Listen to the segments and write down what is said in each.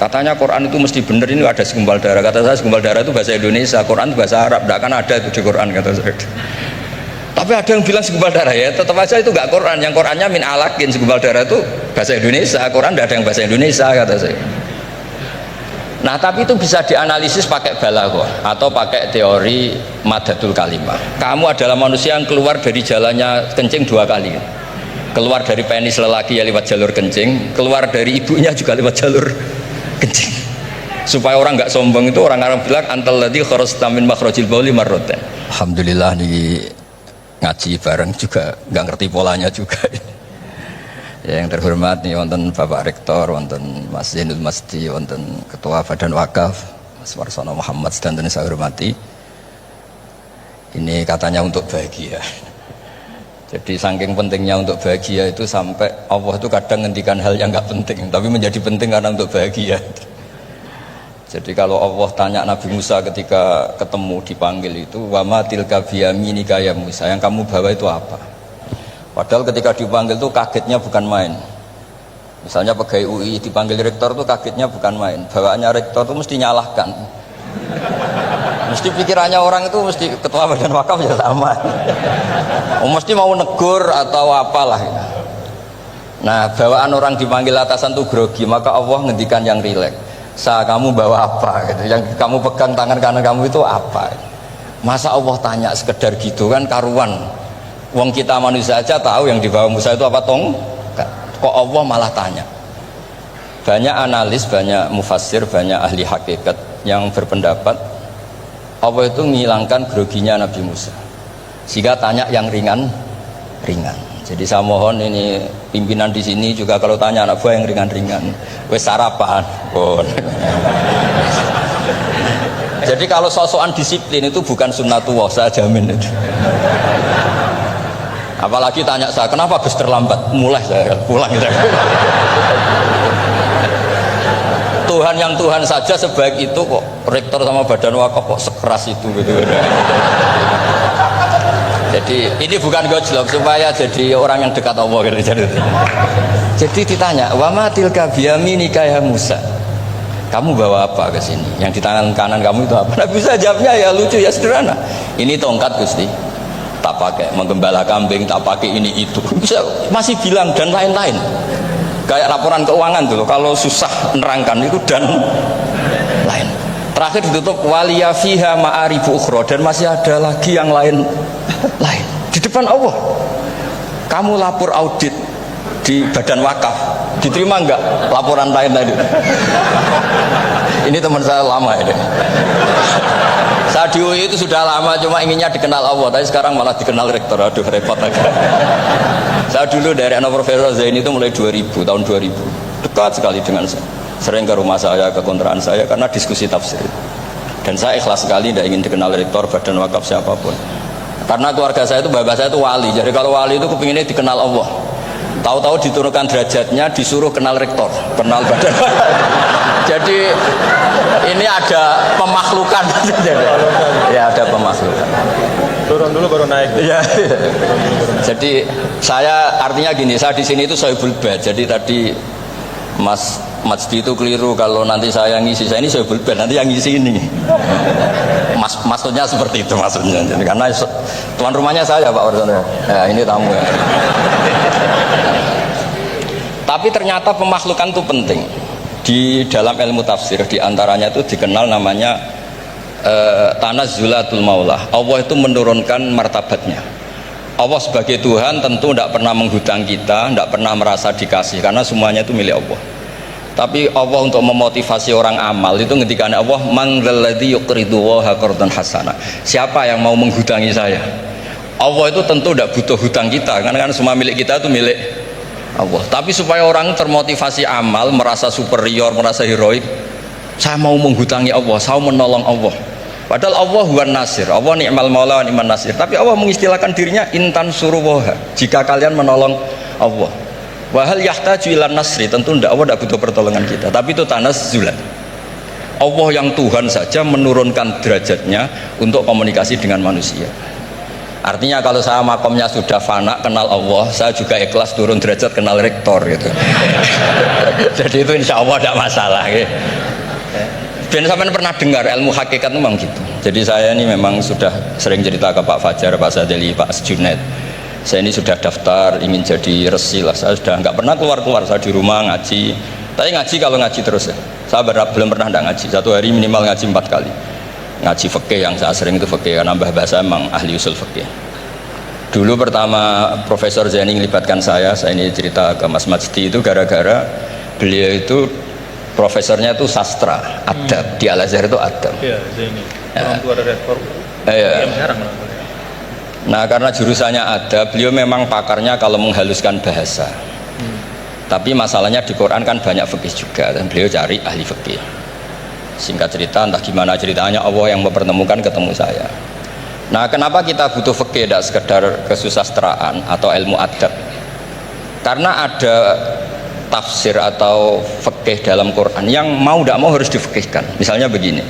Katanya Quran itu mesti benar, ini ada segumpal darah. Kata saya segumpal darah itu bahasa Indonesia, Quran itu bahasa Arab, tidak akan ada itu di Quran, kata saya. Tapi ada yang bilang segumpal darah, ya tetap aja itu nggak Quran. Yang Qurannya min alakin, segumpal darah itu bahasa Indonesia, Quran tidak ada yang bahasa Indonesia, kata saya. Nah tapi itu bisa dianalisis pakai balaghah atau pakai teori madatul kalimah. Kamu adalah manusia yang keluar dari jalannya kencing 2 kali. Keluar dari penis lelaki ya lewat jalur kencing, keluar dari ibunya juga lewat jalur kencing. Supaya orang nggak sombong itu orang bilang antal ladzi kharajta min makhrajil bauli marratan. Alhamdulillah nih ngaji bareng juga nggak ngerti polanya juga. Ya, yang terhormat nih wonten Bapak Rektor, wonten Mas Zainul Masdi, wonten Ketua Badan Wakaf Mas Warsono Muhammad, sedang saya hormati. Ini katanya untuk bahagia. Jadi saking pentingnya untuk bahagia itu sampai Allah itu kadang ngendikan hal yang nggak penting, tapi menjadi penting karena untuk bahagia. Jadi kalau Allah tanya Nabi Musa ketika ketemu dipanggil itu, wa ma tilka biyaminika ya Musa, yang kamu bawa itu apa? Padahal ketika dipanggil itu kagetnya bukan main. Misalnya pegawai UI dipanggil rektor itu kagetnya bukan main. Bawaannya rektor itu mesti nyalahkan. Mesti pikirannya orang itu mesti ketua badan wakaf ya sama. Mesti mau negur atau apalah. Nah bawaan orang dipanggil atasan tuh grogi, maka Allah ngendikan yang rileks. Kamu bawa apa? Gitu. Yang kamu pegang tangan kanan kamu itu apa? Masa Allah tanya sekedar gitu kan karuan. Wong kita manusia aja tahu yang dibawa Musa itu apa tong? Kok Allah malah tanya? Banyak analis, banyak mufassir, banyak ahli hakikat yang berpendapat Allah itu menghilangkan groginya Nabi Musa. Sehingga tanya yang ringan. Jadi saya mohon ini pimpinan di sini juga kalau tanya anak buah yang ringan-ringan. Wes sarapan. Jadi kalau sosokan disiplin itu bukan sunnatullah, saya jamin itu. Apalagi tanya saya, kenapa Gus terlambat? Mulai saya pulang gitu. Tuhan yang Tuhan saja sebaik itu kok rektor sama badan wakaf kok sekeras itu gitu. Jadi ini bukan gojlok supaya jadi orang yang dekat Allah gitu. Jadi ditanya, wa ma tilka biyaminika ya Musa. Kamu bawa apa ke sini? Yang di tangan kanan kamu itu apa? Nah, bisa jawabnya ya lucu ya sederhana. Ini tongkat Gusti. Tak pakai menggembala kambing, tak pakai ini itu, bisa masih bilang dan lain-lain. Kayak laporan keuangan tuh, kalau susah nerangkan itu dan lain. Terakhir ditutup waliya fiha ma'aribu ukhra, dan masih ada lagi yang lain di depan Allah. Kamu lapor audit di badan wakaf, diterima enggak laporan lain tadi? Ini teman saya lama ini. Saya di UI itu sudah lama, cuma inginnya dikenal Allah, tapi sekarang malah dikenal rektor. Aduh repot lagi. Saya dulu dari anak Profesor Zaini itu mulai 2000, tahun 2000 dekat sekali dengan saya, sering ke rumah saya, ke kontrakan saya karena diskusi tafsir. Dan saya ikhlas sekali tidak ingin dikenal rektor, badan wakaf siapapun, karena keluarga saya itu bapak saya itu wali. Jadi kalau wali itu kepinginnya dikenal Allah. Tahu-tahu diturunkan derajatnya, disuruh kenal rektor, kenal badan. Jadi ini ada pemakhlukan. Ya ada pemakhlukan. Turun dulu baru naik. Ya. Jadi saya artinya gini, saya di sini itu Sohibul Bait. Jadi tadi Mas Majdi itu keliru kalau nanti saya ngisi, saya ini Sohibul Bait, nanti yang ngisi ini. Maksudnya seperti itu maksudnya. Jadi, karena tuan rumahnya saya Pak Warsono. Ya, ini tamu ya. Tapi ternyata pemakhlukan itu penting. Di dalam ilmu tafsir diantaranya itu dikenal namanya tanazzulatul maulah. Allah itu menurunkan martabatnya. Allah sebagai Tuhan tentu tidak pernah menghutang kita, tidak pernah merasa dikasih, karena semuanya itu milik Allah. Tapi Allah untuk memotivasi orang amal itu ketika Allah mangdzalladzi yuqridullaha qardan hasana. Siapa yang mau menghutangi saya? Allah itu tentu tidak butuh hutang kita, karena kan semua milik kita itu milik Allah. Tapi supaya orang termotivasi amal, merasa superior, merasa heroik, saya mau menghutangi Allah, saya mau menolong Allah. Padahal Allah huwan nasir, Allah ni'mal maula wa ni'man nasir. Tapi Allah mengistilahkan dirinya intan suruwaha, jika kalian menolong Allah. Wahal yahtaju ilan nasri, tentu tidak, Allah tidak butuh pertolongan kita. Tapi itu tanazzulan. Allah yang Tuhan saja menurunkan derajatnya untuk komunikasi dengan manusia. Artinya kalau saya makomnya sudah fana kenal Allah, saya juga ikhlas turun derajat kenal rektor gitu. Jadi itu insya Allah tidak masalah gitu. Dan sampean pernah dengar ilmu hakikat itu memang gitu. Jadi saya ini memang sudah sering cerita ke Pak Fajar, Pak Sadeli, Pak Junaid. Saya ini sudah daftar ingin jadi resi lah. Saya sudah nggak pernah keluar, saya di rumah ngaji. Tapi ngaji kalau ngaji terus ya. Saya belum pernah nggak ngaji. Satu hari minimal ngaji 4 kali. Ngaji fikih yang saya sering itu fikih, nambah bahasa memang ahli usul fikih. Dulu pertama Profesor Zaini melibatkan saya ini cerita ke Mas Majdi itu gara-gara beliau itu profesornya itu sastra, adab. Di Al-Azhar itu adab. Iya, Zaini. Orang tua dari rektor. Iya. Jarang. Nah karena jurusannya ada, beliau memang pakarnya kalau menghaluskan bahasa. Tapi masalahnya di Quran kan banyak fikih juga, dan beliau cari ahli fikih. Singkat cerita, entah gimana ceritanya Allah yang mempertemukan ketemu saya. Nah kenapa kita butuh fikih, tidak sekedar kesusastraan atau ilmu adab? Karena ada tafsir atau fikih dalam Quran yang mau tidak mau harus difikihkan. Misalnya begini,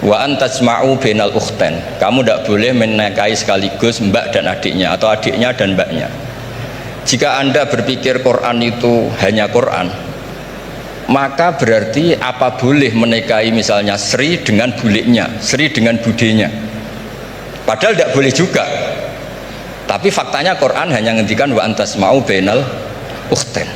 wa antajma'u bainal ukhtain, kamu tidak boleh menikahi sekaligus mbak dan adiknya atau adiknya dan mbaknya. Jika anda berpikir Quran itu hanya Quran, maka berarti apa boleh menikahi misalnya Sri dengan buliknya, Sri dengan budenya, padahal tidak boleh juga. Tapi faktanya Quran hanya ngendikan wa antajma'u bainal ukhtain.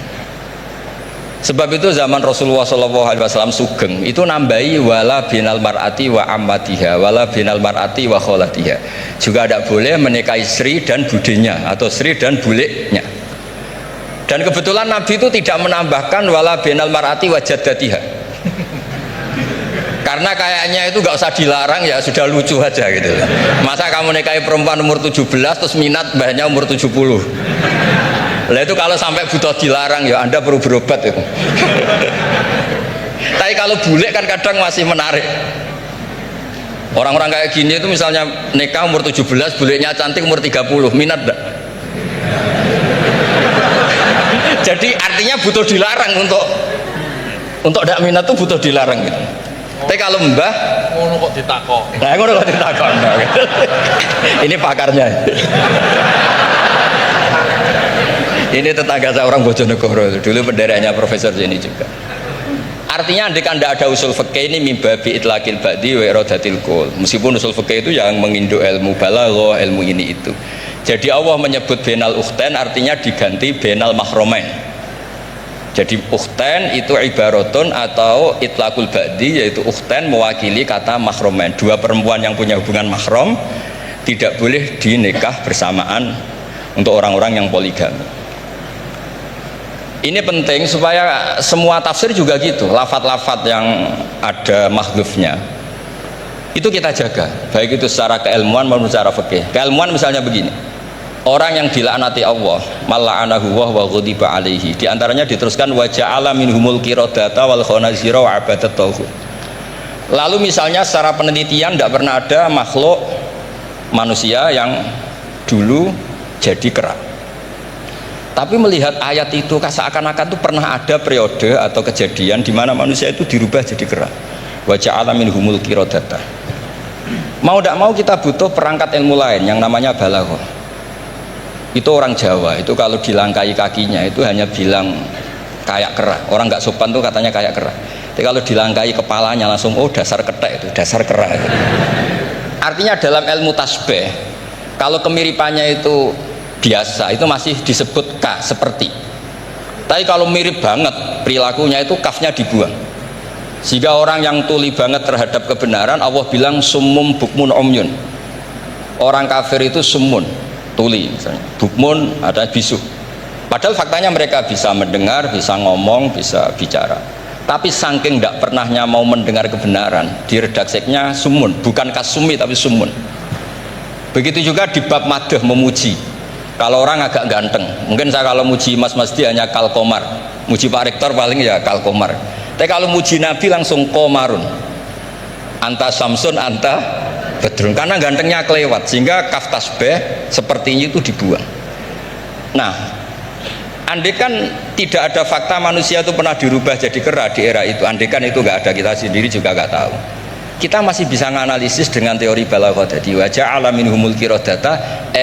Sebab itu zaman Rasulullah SAW sugeng itu nambahi wala binal mar'ati wa ammatiha wala binal mar'ati wa kholatiha, juga tidak boleh menikahi Sri dan budenya atau Sri dan buliknya. Dan kebetulan Nabi itu tidak menambahkan wala binal mar'ati wa jaddatiha, karena kayaknya itu gak usah dilarang, ya sudah lucu aja gitu. Masa kamu nikahi perempuan umur 17 terus minat mbahnya umur 70. Lah itu kalau sampai butuh dilarang ya Anda perlu berobat itu. Tapi kalau bule kan kadang masih menarik. Orang-orang kayak gini itu misalnya nikah umur 17, bulenya cantik umur 30, minat enggak? Jadi artinya butuh dilarang untuk tidak minat tuh butuh dilarang gitu. Tapi kalau mbah Ngono kok ditakok. nah ngono kok ditakon. Ini pakarnya. Ini tetangga saya orang Bojonegoro, dulu benderanya Profesor Zaini juga. Artinya andai kan tidak ada usul fikih ini mimbabi itlaqil ba'di wa iradatil qul. Meskipun usul fikih itu yang menginduk ilmu balaghah, ilmu ini itu. Jadi Allah menyebut bainal ukhtain artinya diganti bainal mahromain. Jadi ukhtain itu ibaratun atau itlaqul ba'di, yaitu ukhtain mewakili kata mahromain. Dua perempuan yang punya hubungan mahram tidak boleh dinikah bersamaan untuk orang-orang yang poligami. Ini penting supaya semua tafsir juga gitu, lafat-lafat yang ada mahdhufnya itu kita jaga, baik itu secara keilmuan maupun secara fikih. Keilmuan misalnya begini, orang yang dilaknati Allah mala'anahu wa ghadiba alaihi, diantaranya diteruskan wa ja'ala minhumul qiradata wal khanazira wa abadat tauhid. Lalu misalnya secara penelitian tidak pernah ada makhluk manusia yang dulu jadi kera, tapi melihat ayat itu seakan-akan itu pernah ada periode atau kejadian di mana manusia itu dirubah jadi kera. Wa ja'ala minhumul qiradata. Mau tidak mau kita butuh perangkat ilmu lain yang namanya balaghah. Itu orang Jawa itu kalau dilangkai kakinya itu hanya bilang kayak kera. Orang nggak sopan tuh katanya kayak kera. Tapi kalau dilangkai kepalanya langsung oh dasar ketek itu, dasar kera itu. Artinya dalam ilmu tasbih kalau kemiripannya itu biasa itu masih disebut ka, seperti. Tapi kalau mirip banget perilakunya itu kafnya dibuang, sehingga orang yang tuli banget terhadap kebenaran Allah bilang summum bukmun umyun. Orang kafir itu summun, tuli misalnya, bukmun ada bisu, padahal faktanya mereka bisa mendengar, bisa ngomong, bisa bicara, tapi saking tidak pernahnya mau mendengar kebenaran di redaksinya summun, bukan kasumi tapi summun. Begitu juga di bab madh memuji. Kalau orang agak ganteng, mungkin saya kalau muji Mas Masdi hanya kalkomar, muji Pak Rektor paling ya kalkomar. Tapi kalau muji Nabi langsung komarun, anta samsun, anta bedrun, karena gantengnya kelewat, sehingga kaf tasbih sepertinya itu dibuang. Nah, andai kan tidak ada fakta manusia itu pernah dirubah jadi kera di era itu, andai kan itu nggak ada, kita sendiri juga nggak tahu. kita masih bisa menganalisis dengan teori balaghah tadi, wa ja'ala minhumul qiradata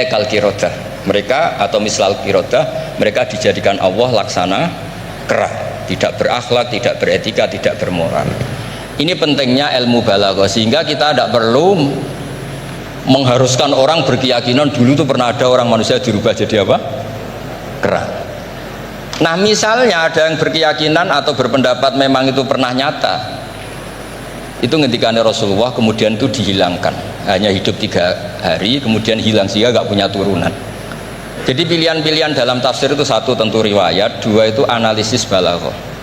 kal qiradah. Mereka atau mislal qiradah, mereka dijadikan Allah laksana kera, tidak berakhlak, tidak beretika, tidak bermoral. Ini pentingnya ilmu balaghah, sehingga kita tidak perlu mengharuskan orang berkeyakinan dulu tuh pernah ada orang manusia dirubah jadi apa? Kera. Nah, misalnya ada yang berkeyakinan atau berpendapat memang itu pernah nyata, itu ngendikannya Rasulullah, kemudian itu dihilangkan, hanya hidup 3 hari kemudian hilang sehingga nggak punya turunan. Jadi pilihan-pilihan dalam tafsir itu, satu tentu riwayat, dua itu analisis balaghah.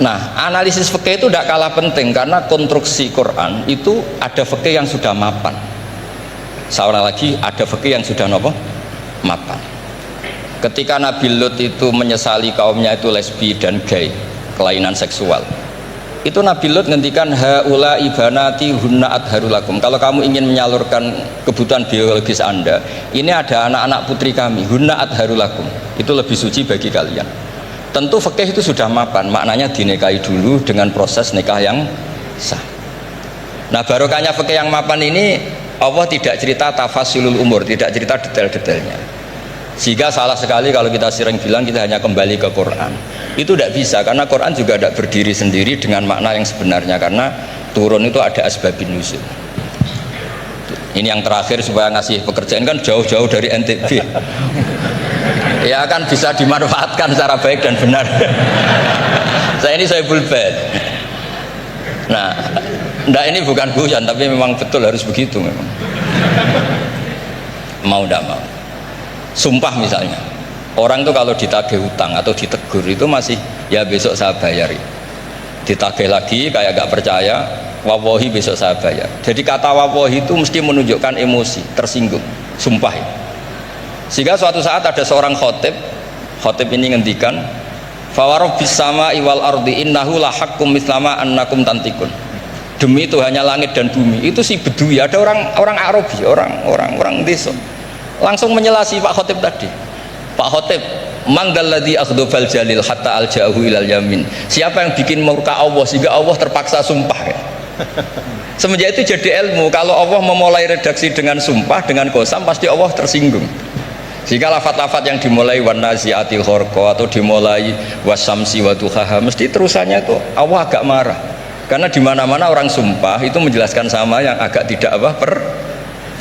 Nah, analisis fikih itu tidak kalah penting karena konstruksi Quran itu ada fikih yang sudah mapan. Seorang lagi ada fikih yang sudah mapan. Ketika Nabi Lut itu menyesali kaumnya itu lesbi dan gay, kelainan seksual, itu Nabi Lut ngendikan haula ibanati hunna adharulakum. Kalau kamu ingin menyalurkan kebutuhan biologis Anda, ini ada anak-anak putri kami, hunna adharulakum, itu lebih suci bagi kalian. Tentu fikih itu sudah mapan, maknanya dinikahi dulu dengan proses nikah yang sah. Nah, barokahnya fikih yang mapan ini, Allah tidak cerita tafasilul umur, tidak cerita detail-detailnya. Sehingga salah sekali kalau kita sering bilang kita hanya kembali ke Quran. Itu tidak bisa, karena Quran juga tidak berdiri sendiri dengan makna yang sebenarnya, karena turun itu ada asbabun nuzul. Ini yang terakhir supaya ngasih pekerjaan, kan jauh-jauh dari NTB ya kan bisa dimanfaatkan secara baik dan benar. Saya ini Sohibul Bait. Nah, enggak, ini bukan guyon, tapi memang betul harus begitu memang. Mau tidak mau. Sumpah misalnya, orang tuh kalau ditagih hutang atau ditegur itu masih ya besok saya bayar. Ditagih lagi kayak gak percaya, wawahi besok saya bayar. Jadi kata wawahi itu mesti menunjukkan emosi, tersinggung, sumpah. Sehingga suatu saat ada seorang khotib ini ngendikan, fawarobbis sama iwal ardi innahu lahakum mislama annakum tantikun. Demi Tuhannya langit dan bumi, itu si bedui, ada orang Arabi, orang desa. Langsung menyelasi Pak Khotib tadi. Pak Khotib, mangdalladzi akhdhafal jalil hatta alja'ahu ilal yamin. Siapa yang bikin murka Allah sehingga Allah terpaksa sumpah? Semenjak itu jadi ilmu, kalau Allah memulai redaksi dengan sumpah, dengan qasam, pasti Allah tersinggung. Jika lafat-lafat yang dimulai wan naziati gharqa atau dimulai wasamsi wa duhaha, mesti terusannya itu Allah agak marah. Karena di mana-mana orang sumpah itu menjelaskan sama yang agak tidak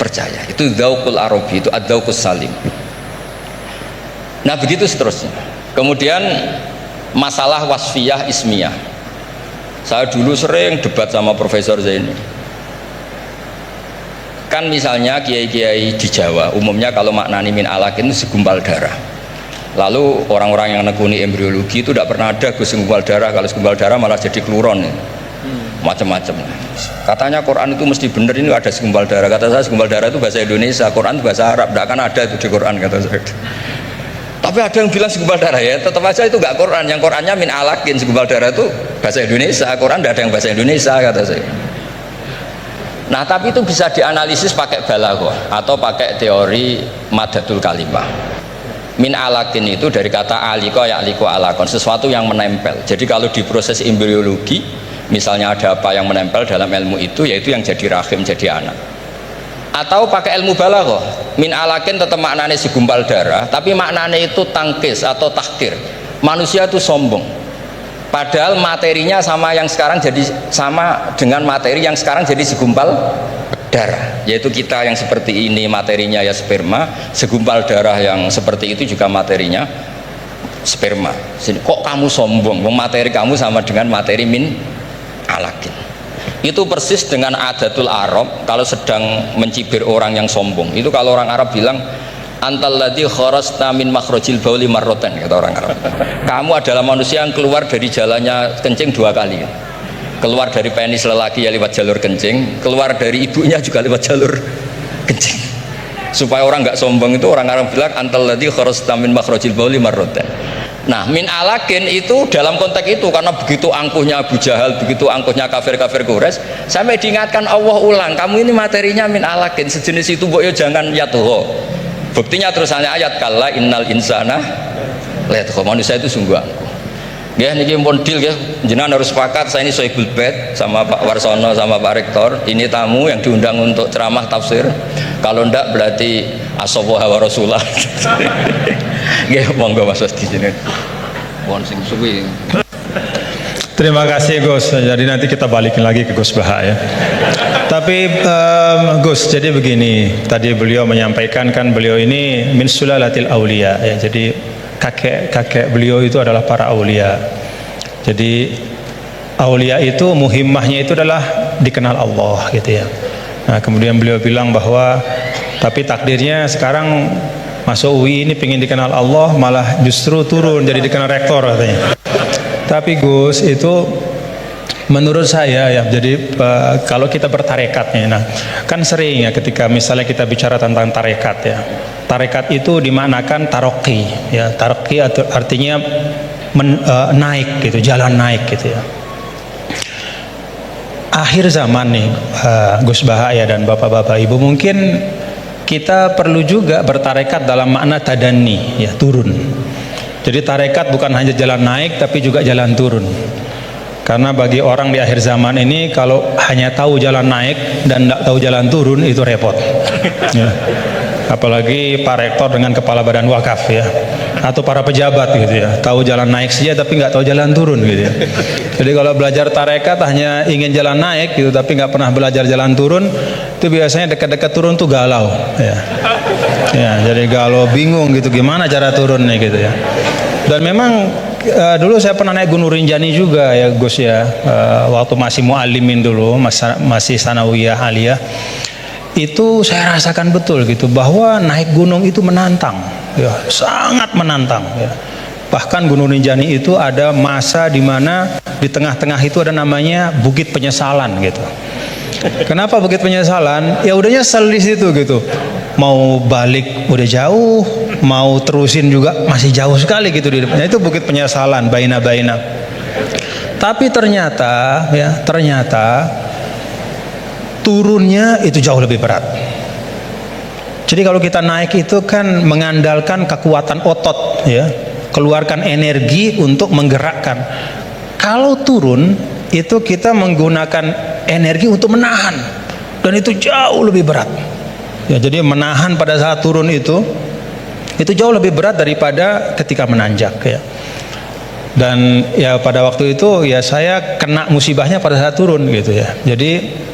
percaya. Itu dzauqul arabi, itu ad-dzauqus salim. Nah, begitu seterusnya. Kemudian masalah wasfiyah ismiyah. Saya dulu sering debat sama Profesor Zaini. Kan misalnya kiai-kiai di Jawa umumnya kalau maknani min alakin itu segumpal darah. Lalu orang-orang yang nekuni embriologi itu tidak pernah ada segumpal darah. Kalau segumpal darah malah jadi kluron, macam-macam. Katanya Quran itu mesti benar, ini ada segumpal darah. Kata saya segumpal darah itu bahasa Indonesia, Quran itu bahasa Arab, tidak akan ada itu di Quran, kata saya. Tapi ada yang bilang segumpal darah, ya tetap aja itu nggak Quran. Yang Qurannya min alakin, segumpal darah itu bahasa Indonesia, Quran tidak ada yang bahasa Indonesia, kata saya. Nah, tapi itu bisa dianalisis pakai balaghah atau pakai teori madatul kalimah. Min alakin itu dari kata aliko ya aliko alakon, sesuatu yang menempel. Jadi kalau di proses embriologi misalnya ada apa yang menempel dalam ilmu itu, yaitu yang jadi rahim, jadi anak. Atau pakai ilmu balaghah, min alakin tetap maknanya segumpal darah, tapi maknanya itu tangkis atau tahkir. Manusia itu sombong. Padahal materinya sama yang sekarang jadi sama dengan materi yang sekarang jadi segumpal darah, yaitu kita yang seperti ini materinya ya sperma, segumpal darah yang seperti itu juga materinya sperma. Kok kamu sombong? Materi kamu sama dengan materi min alakin. Itu persis dengan adatul Arab kalau sedang mencibir orang yang sombong. Itu kalau orang Arab bilang antalladzi kharasta min makhrajil bauli marratan, kata orang Arab. Kamu adalah manusia yang keluar dari jalannya kencing 2 kali. Keluar dari penis lelaki ya lewat jalur kencing, keluar dari ibunya juga lewat jalur kencing. Supaya orang nggak sombong itu orang Arab bilang antalladzi kharasta min makhrajil bauli marratan. Nah, min alakin itu dalam konteks itu, karena begitu angkuhnya Abu Jahal, begitu angkuhnya kafir-kafir Quraisy, sampai diingatkan Allah ulang, kamu ini materinya min alakin, sejenis itu mbok yo jangan yatuho. Buktinya terusannya ayat kalla innal insana lihat, manusia itu sungguh angkuh. Ya, niki pun deal ya. Jenengan harus sepakat, saya ini Sohibul Bait sama Pak Warsono sama Pak Rektor. Ini tamu yang diundang untuk ceramah tafsir. Kalau ndak berarti asoboha wa rasulah. Nggih, monggo Mas di sini. Mohon sing suwi. Terima kasih Gus. Jadi nanti kita balikin lagi ke Gus Baha ya. Tapi Gus, jadi begini. Tadi beliau menyampaikan kan beliau ini min sulalatil aulia ya. Jadi kakek beliau itu adalah para aulia. Jadi aulia itu muhimmahnya itu adalah dikenal Allah gitu ya. Nah, kemudian beliau bilang bahwa tapi takdirnya sekarang masuk UI ini pengen dikenal Allah malah justru turun jadi dikenal rektor katanya. Tapi Gus itu menurut saya ya, jadi kalau kita bertarekatnya, nah kan sering ya ketika misalnya kita bicara tentang tarekat ya, tarekat itu dimaknakan taroki ya, taroki artinya naik gitu, jalan naik gitu ya. Akhir zaman nih Gus Baha ya dan bapak-bapak ibu, mungkin kita perlu juga bertarekat dalam makna tadani ya, turun. Jadi tarekat bukan hanya jalan naik tapi juga jalan turun. Karena bagi orang di akhir zaman ini kalau hanya tahu jalan naik dan tidak tahu jalan turun itu repot. Ya. Apalagi Pak Rektor dengan Kepala Badan Wakaf ya, atau para pejabat gitu ya, tahu jalan naik saja tapi nggak tahu jalan turun gitu ya. Jadi kalau belajar tarekat hanya ingin jalan naik gitu tapi nggak pernah belajar jalan turun, itu biasanya dekat-dekat turun tuh galau ya. Ya, jadi galau, bingung gitu gimana cara turunnya gitu ya. Dan memang dulu saya pernah naik Gunung Rinjani juga ya Gus ya, waktu masih muallimin dulu, masih sanawiyah aliyah. Itu saya rasakan betul gitu bahwa naik gunung itu menantang ya, sangat menantang ya. Bahkan Gunung Rinjani itu ada masa di mana di tengah-tengah itu ada namanya Bukit Penyesalan gitu. Kenapa Bukit Penyesalan? Ya udah nyesel di situ gitu. Mau balik udah jauh, mau terusin juga masih jauh sekali gitu di depannya. Itu Bukit Penyesalan, baina-baina. Tapi ternyata turunnya itu jauh lebih berat. Jadi kalau kita naik itu kan mengandalkan kekuatan otot ya, keluarkan energi untuk menggerakkan. Kalau turun itu kita menggunakan energi untuk menahan, dan itu jauh lebih berat ya. Jadi menahan pada saat turun itu jauh lebih berat daripada ketika menanjak ya. Dan ya pada waktu itu ya saya kena musibahnya pada saat turun gitu ya. Jadi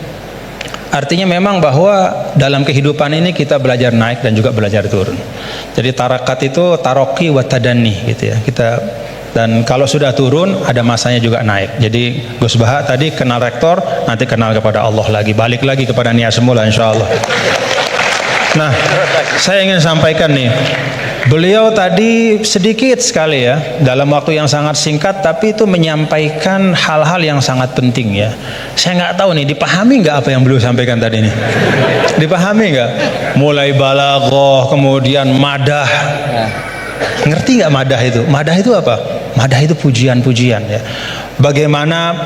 artinya memang bahwa dalam kehidupan ini kita belajar naik dan juga belajar turun. Jadi tarakat itu taroki wa tadani gitu ya. Dan kalau sudah turun ada masanya juga naik. Jadi Gus Baha tadi kenal rektor, nanti kenal kepada Allah lagi, balik lagi kepada niat semula insyaallah. Nah, saya ingin sampaikan nih, beliau tadi sedikit sekali ya, dalam waktu yang sangat singkat, tapi itu menyampaikan hal-hal yang sangat penting ya. Saya nggak tahu nih, dipahami nggak apa yang beliau sampaikan tadi nih? Dipahami nggak? Mulai balaghah, kemudian madah. Ngerti nggak madah itu? Madah itu apa? Madah itu pujian-pujian ya. Bagaimana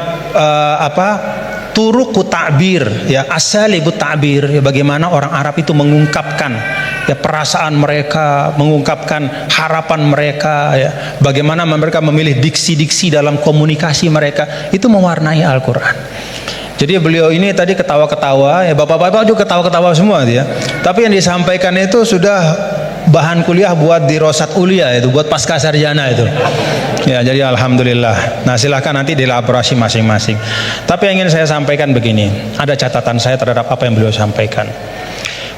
turuku ta'bir ya, asalibut ta'bir ya, bagaimana orang Arab itu mengungkapkan ya perasaan mereka, mengungkapkan harapan mereka ya, bagaimana mereka memilih diksi-diksi dalam komunikasi mereka, itu mewarnai Al-Qur'an. Jadi beliau ini tadi ketawa-ketawa ya, bapak-bapak juga ketawa-ketawa semua ya. Tapi yang disampaikan itu sudah bahan kuliah buat dirosat ulia, itu buat pasca sarjana itu ya. Jadi alhamdulillah. Nah silahkan nanti dielaborasi masing-masing. Tapi yang ingin saya sampaikan begini, ada catatan saya terhadap apa yang beliau sampaikan.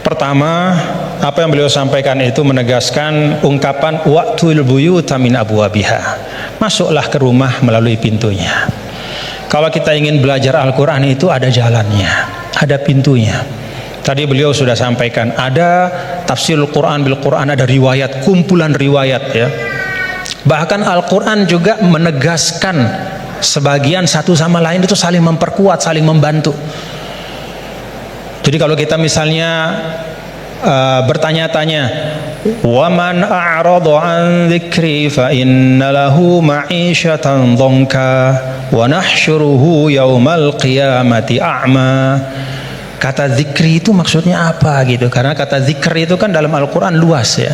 Pertama, apa yang beliau sampaikan itu menegaskan ungkapan wa'tul buyuta min abwabiha, masuklah ke rumah melalui pintunya. Kalau kita ingin belajar Al-Quran itu ada jalannya, ada pintunya. Tadi beliau sudah sampaikan, ada tafsirul Quran bil Quran, ada riwayat, kumpulan riwayat ya. Bahkan Al-Quran juga menegaskan sebagian satu sama lain itu saling memperkuat, saling membantu. Jadi kalau kita misalnya bertanya-tanya, wa man a'rada an dzikri fa inna lahu ma'isyatan dhanka wa nahsyuruhu yaumal qiyamati a'ma. Kata zikri itu maksudnya apa gitu, karena kata zikr itu kan dalam Al-Quran luas ya.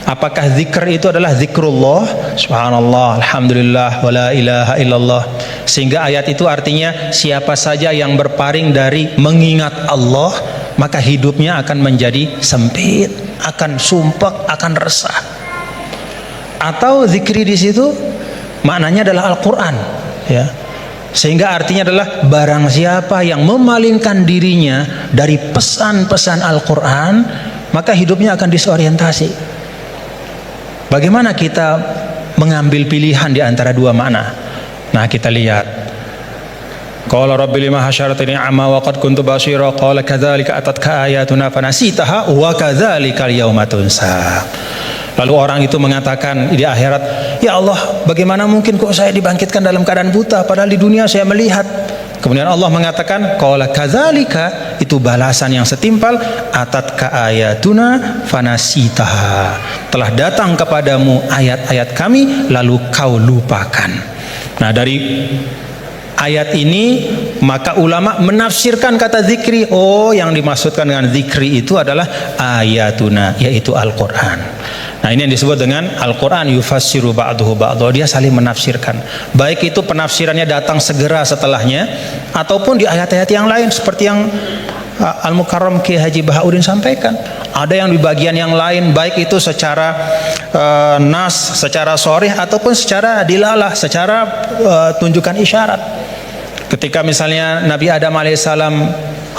Apakah zikr itu adalah zikrullah, subhanallah, alhamdulillah, wala ilaha illallah, sehingga ayat itu artinya siapa saja yang berpaling dari mengingat Allah maka hidupnya akan menjadi sempit, akan sumpek, akan resah? Atau zikri di situ maknanya adalah Al-Quran, ya, sehingga artinya adalah barang siapa yang memalingkan dirinya dari pesan-pesan Al-Quran maka hidupnya akan disorientasi. Bagaimana kita mengambil pilihan di antara dua makna? Nah, kita lihat. Qala rabbi lima hasyartani a'ma wa qad kuntu basira qala kadzalika atatka ayatuna fanasitaha wa kadzalika al-yauma tunsa. Lalu orang itu mengatakan di akhirat, ya Allah, bagaimana mungkin kok saya dibangkitkan dalam keadaan buta padahal di dunia saya melihat. Kemudian Allah mengatakan, qala kadzalika, itu balasan yang setimpal, atatka ayatuna fanasitaha, telah datang kepadamu ayat-ayat kami lalu kau lupakan. Nah, dari ayat ini maka ulama menafsirkan kata zikri, oh yang dimaksudkan dengan zikri itu adalah ayatuna, yaitu Al-Quran. Nah, ini yang disebut dengan Al-Quran yufassiru ba'duhu ba'duhu, dia saling menafsirkan, baik itu penafsirannya datang segera setelahnya ataupun di ayat-ayat yang lain seperti yang Al-Mukarram Ki Haji Bahauddin sampaikan. Ada yang di bagian yang lain, baik itu secara nas, secara sharih ataupun secara dilalah, secara tunjukkan isyarat. Ketika misalnya Nabi Adam alaihissalam,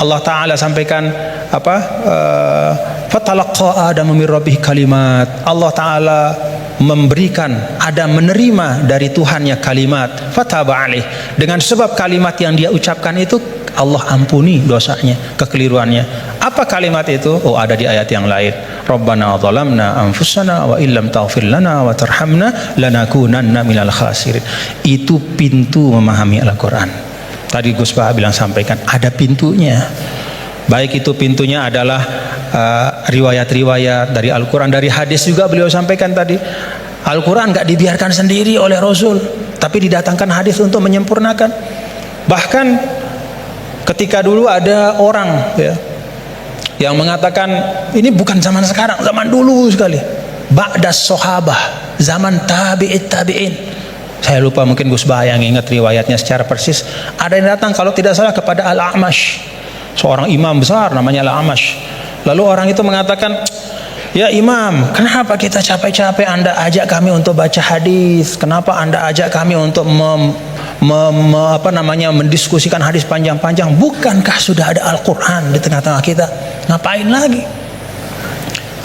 Allah Ta'ala sampaikan apa? Fatalaqa Adam min rabbih kalimat. Allah Ta'ala memberikan, Adam menerima dari Tuhannya kalimat. Fataba alaih. Dengan sebab kalimat yang dia ucapkan itu, Allah ampuni dosanya, kekeliruannya. Apa kalimat itu? Oh, ada di ayat yang lain. Rabbana zalamna anfusana wa illam taghfir lana wa tarhamna lanakunanna minal khasirin. Itu pintu memahami Al-Quran. Tadi Gus Baha bilang sampaikan, ada pintunya. Baik itu pintunya adalah riwayat-riwayat dari Al-Quran, dari hadis juga beliau sampaikan tadi. Al-Quran nggak dibiarkan sendiri oleh Rasul, tapi didatangkan hadis untuk menyempurnakan. Bahkan ketika dulu ada orang, ya, yang mengatakan ini bukan zaman sekarang, zaman dulu sekali, ba'das sahabah, zaman tabi'in. Saya lupa, mungkin Gus Baha yang ingat riwayatnya secara persis. Ada yang datang kalau tidak salah kepada Al-A'mash, seorang imam besar namanya Al-A'mash. Lalu orang itu mengatakan, ya Imam, kenapa kita capek-capek Anda ajak kami untuk baca hadis? Kenapa Anda ajak kami untuk mendiskusikan hadis panjang-panjang? Bukankah sudah ada Al-Quran di tengah-tengah kita? Ngapain lagi?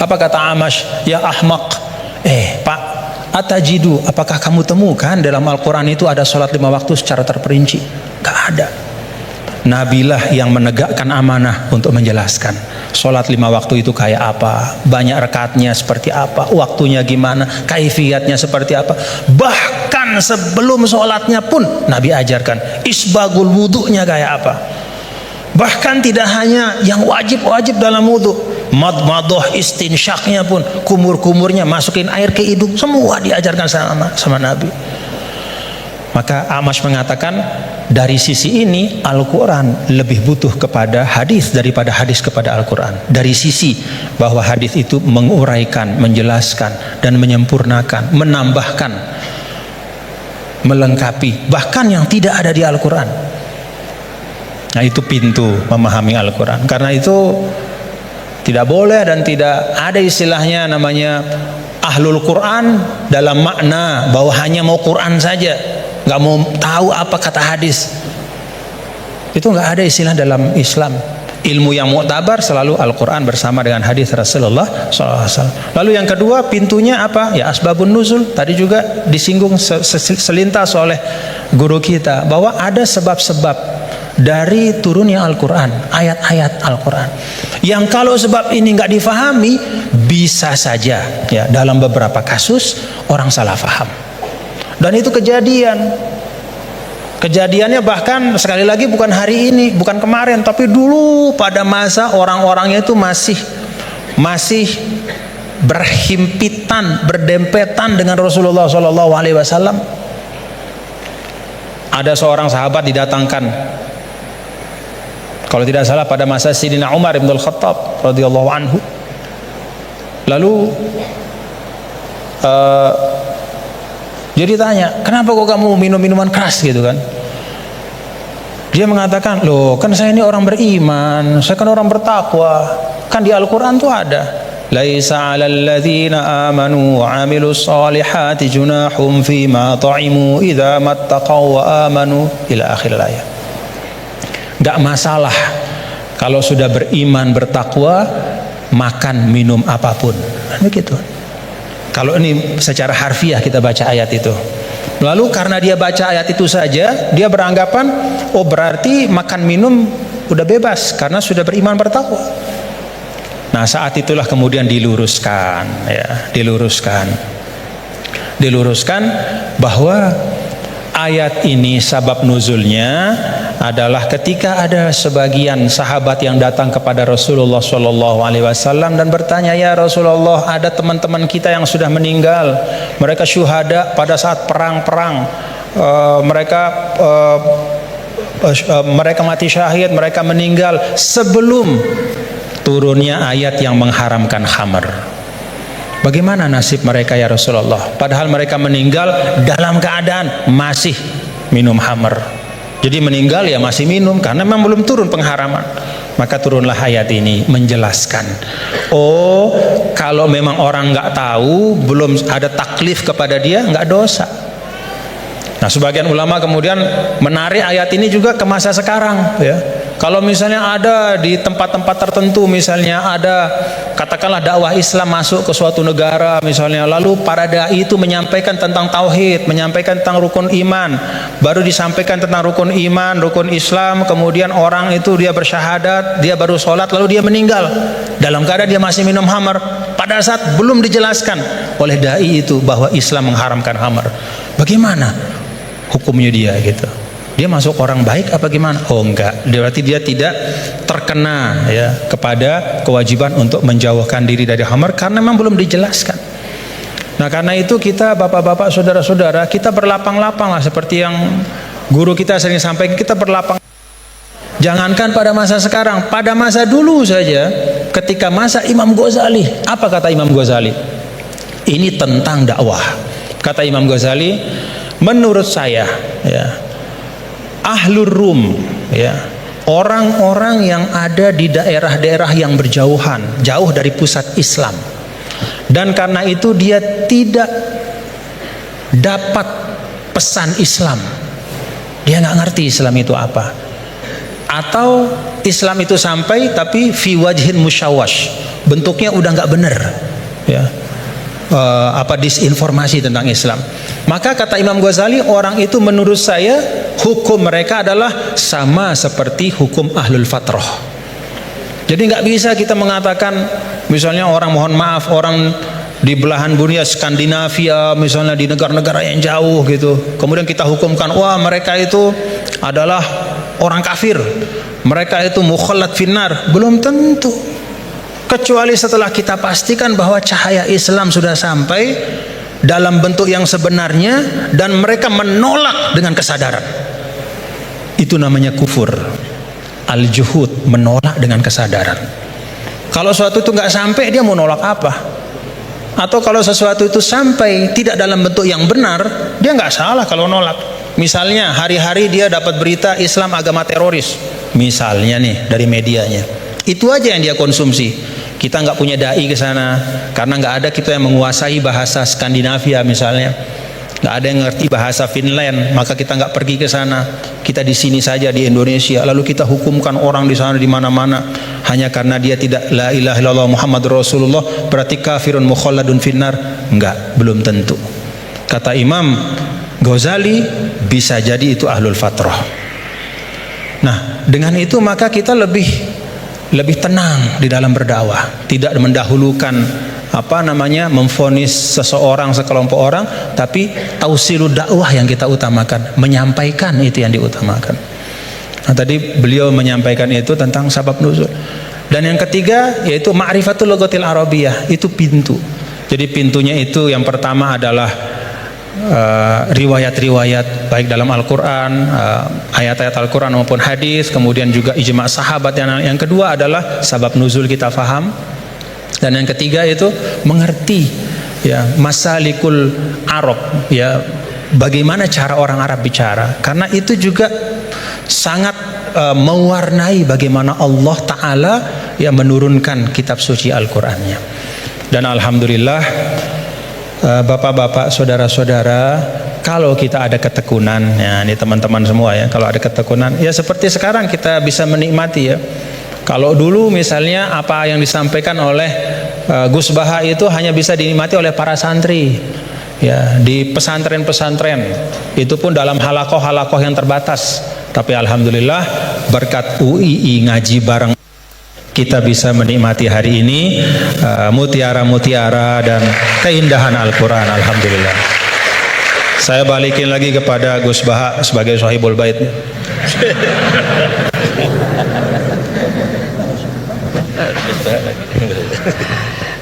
Apa kata A'mash? Ya ahmaq, Pak, atajidu, apakah kamu temukan dalam Al-Quran itu ada sholat 5 waktu secara terperinci? Gak ada. Nabilah yang menegakkan amanah untuk menjelaskan sholat 5 waktu itu kayak apa, banyak rakaatnya seperti apa, waktunya gimana, kaifiyatnya seperti apa. Bahkan sebelum sholatnya pun Nabi ajarkan isbagul wudunya kayak apa. Bahkan tidak hanya yang wajib-wajib dalam wudu, madmadah, istinsyaknya pun, kumur-kumurnya, masukin air ke hidung, semua diajarkan sama Nabi. Maka A'mash mengatakan, dari sisi ini Al-Quran lebih butuh kepada hadis daripada hadis kepada Al-Quran. Dari sisi bahwa hadis itu menguraikan, menjelaskan dan menyempurnakan, menambahkan, melengkapi bahkan yang tidak ada di Al-Quran. Nah, itu pintu memahami Al-Quran. Karena itu tidak boleh dan tidak ada istilahnya namanya ahlul Quran dalam makna bahwa hanya mau Quran saja, nggak mau tahu apa kata hadis. Itu nggak ada istilah dalam Islam. Ilmu yang muktabar selalu Al-Quran bersama dengan hadis Rasulullah SAW. Lalu yang kedua pintunya apa? Ya asbabun nuzul. Tadi juga disinggung selintas oleh guru kita bahwa ada sebab-sebab dari turunnya Al-Quran, ayat-ayat Al-Quran, yang kalau sebab ini nggak difahami, bisa saja ya dalam beberapa kasus orang salah faham. Dan itu kejadiannya bahkan sekali lagi bukan hari ini, bukan kemarin, tapi dulu pada masa orang-orangnya itu masih berhimpitan, berdempetan dengan Rasulullah SAW. Ada seorang sahabat didatangkan, kalau tidak salah pada masa Sayyidina Umar bin Al-Khattab radhiyallahu anhu. Lalu Jadi tanya, kenapa kok kamu minum minuman keras gitu kan? Dia mengatakan, loh kan saya ini orang beriman, saya kan orang bertakwa. Kan di Al-Quran tuh ada, laisa 'alal ladzina amanu wa 'amilus solihati junahum fima ta'imu idza mattaqaw wa amanu ila akhir ayat. Enggak masalah kalau sudah beriman bertakwa makan minum apapun. Begitu. Kalau ini secara harfiah kita baca ayat itu. Lalu karena dia baca ayat itu saja, dia beranggapan, oh berarti makan minum udah bebas karena sudah beriman bertakwa. Nah saat itulah kemudian diluruskan, ya, diluruskan bahwa ayat ini sabab nuzulnya adalah ketika ada sebagian sahabat yang datang kepada Rasulullah SAW dan bertanya, ya Rasulullah, ada teman-teman kita yang sudah meninggal, mereka syuhada pada saat perang-perang, mereka mati syahid, mereka meninggal sebelum turunnya ayat yang mengharamkan khamr. Bagaimana nasib mereka ya Rasulullah? Padahal mereka meninggal dalam keadaan masih minum khamr. Jadi meninggal ya masih minum karena memang belum turun pengharaman. Maka turunlah ayat ini menjelaskan. Oh, kalau memang orang nggak tahu, belum ada taklif kepada dia, nggak dosa. Nah, sebagian ulama kemudian menarik ayat ini juga ke masa sekarang, ya. Kalau misalnya ada di tempat-tempat tertentu, misalnya ada katakanlah dakwah Islam masuk ke suatu negara misalnya, lalu para dai itu menyampaikan tentang tauhid, menyampaikan tentang rukun iman, baru disampaikan tentang rukun iman, rukun Islam, kemudian orang itu dia bersyahadat, dia baru sholat, lalu dia meninggal dalam keadaan dia masih minum khamr, pada saat belum dijelaskan oleh dai itu bahwa Islam mengharamkan khamr. Bagaimana hukumnya dia gitu? Dia masuk orang baik apa gimana? Oh enggak, berarti dia tidak terkena ya kepada kewajiban untuk menjauhkan diri dari khamr karena memang belum dijelaskan. Nah karena itu kita bapak-bapak saudara-saudara, kita berlapang-lapang lah seperti yang guru kita sering sampaikan, kita berlapang. Jangankan pada masa sekarang, pada masa dulu saja ketika masa Imam Ghazali, apa kata Imam Ghazali? Ini tentang dakwah. Kata Imam Ghazali, menurut saya ya, Ahlur Rum, ya, orang-orang yang ada di daerah-daerah yang berjauhan, jauh dari pusat Islam, dan karena itu dia tidak dapat pesan Islam, dia nggak ngerti Islam itu apa, atau Islam itu sampai tapi fi wajhin musyawash, bentuknya udah nggak bener, ya, disinformasi tentang Islam. Maka kata Imam Ghazali, orang itu menurut saya hukum mereka adalah sama seperti hukum ahlul fatrah. Jadi nggak bisa kita mengatakan misalnya orang, mohon maaf, orang di belahan dunia Skandinavia misalnya, di negara-negara yang jauh gitu, kemudian kita hukumkan, wah mereka itu adalah orang kafir, mereka itu mukhallat finnar. Belum tentu, kecuali setelah kita pastikan bahwa cahaya Islam sudah sampai dalam bentuk yang sebenarnya dan mereka menolak dengan kesadaran. Itu namanya kufur. Al-juhud, menolak dengan kesadaran. Kalau sesuatu itu nggak sampai, dia mau nolak apa? Atau kalau sesuatu itu sampai tidak dalam bentuk yang benar, dia nggak salah kalau nolak. Misalnya hari-hari dia dapat berita Islam agama teroris, misalnya nih dari medianya, itu aja yang dia konsumsi. Kita nggak punya dai ke sana karena nggak ada kita yang menguasai bahasa Skandinavia misalnya, nggak ada yang ngerti bahasa Finland, maka kita nggak pergi ke sana. Kita di sini saja di Indonesia, lalu kita hukumkan orang di sana di mana-mana hanya karena dia tidak la ilaha illallah Muhammadur Rasulullah berarti kafirun mukhalladun finnar. Enggak, belum tentu. Kata Imam Ghazali, bisa jadi itu ahlul fatrah. Nah dengan itu maka kita lebih tenang di dalam berdakwah, tidak mendahulukan memvonis seseorang, sekelompok orang, tapi tausilud dakwah yang kita utamakan, menyampaikan itu yang diutamakan. Nah tadi beliau menyampaikan itu tentang sabab nuzul. Dan yang ketiga yaitu ma'rifatul lughatil arabiyah, itu pintu. Jadi pintunya itu yang pertama adalah riwayat-riwayat baik dalam Al-Quran, ayat-ayat Al-Quran maupun hadis, kemudian juga ijma' sahabat. Yang kedua adalah sabab nuzul kita faham, dan yang ketiga itu mengerti ya masalikul Arab, ya bagaimana cara orang Arab bicara, karena itu juga sangat mewarnai bagaimana Allah Ta'ala yang menurunkan kitab suci Al-Qur'annya. Dan alhamdulillah bapak-bapak, saudara-saudara, kalau kita ada ketekunan, ya ini teman-teman semua ya, kalau ada ketekunan, ya seperti sekarang kita bisa menikmati ya. Kalau dulu misalnya apa yang disampaikan oleh Gus Baha itu hanya bisa dinikmati oleh para santri, ya di pesantren-pesantren, itu pun dalam halakoh-halakoh yang terbatas. Tapi alhamdulillah berkat UII ngaji bareng kita bisa menikmati hari ini mutiara-mutiara dan keindahan Al-Quran. Alhamdulillah. Saya balikin lagi kepada Gus Baha sebagai Sahibul Bait.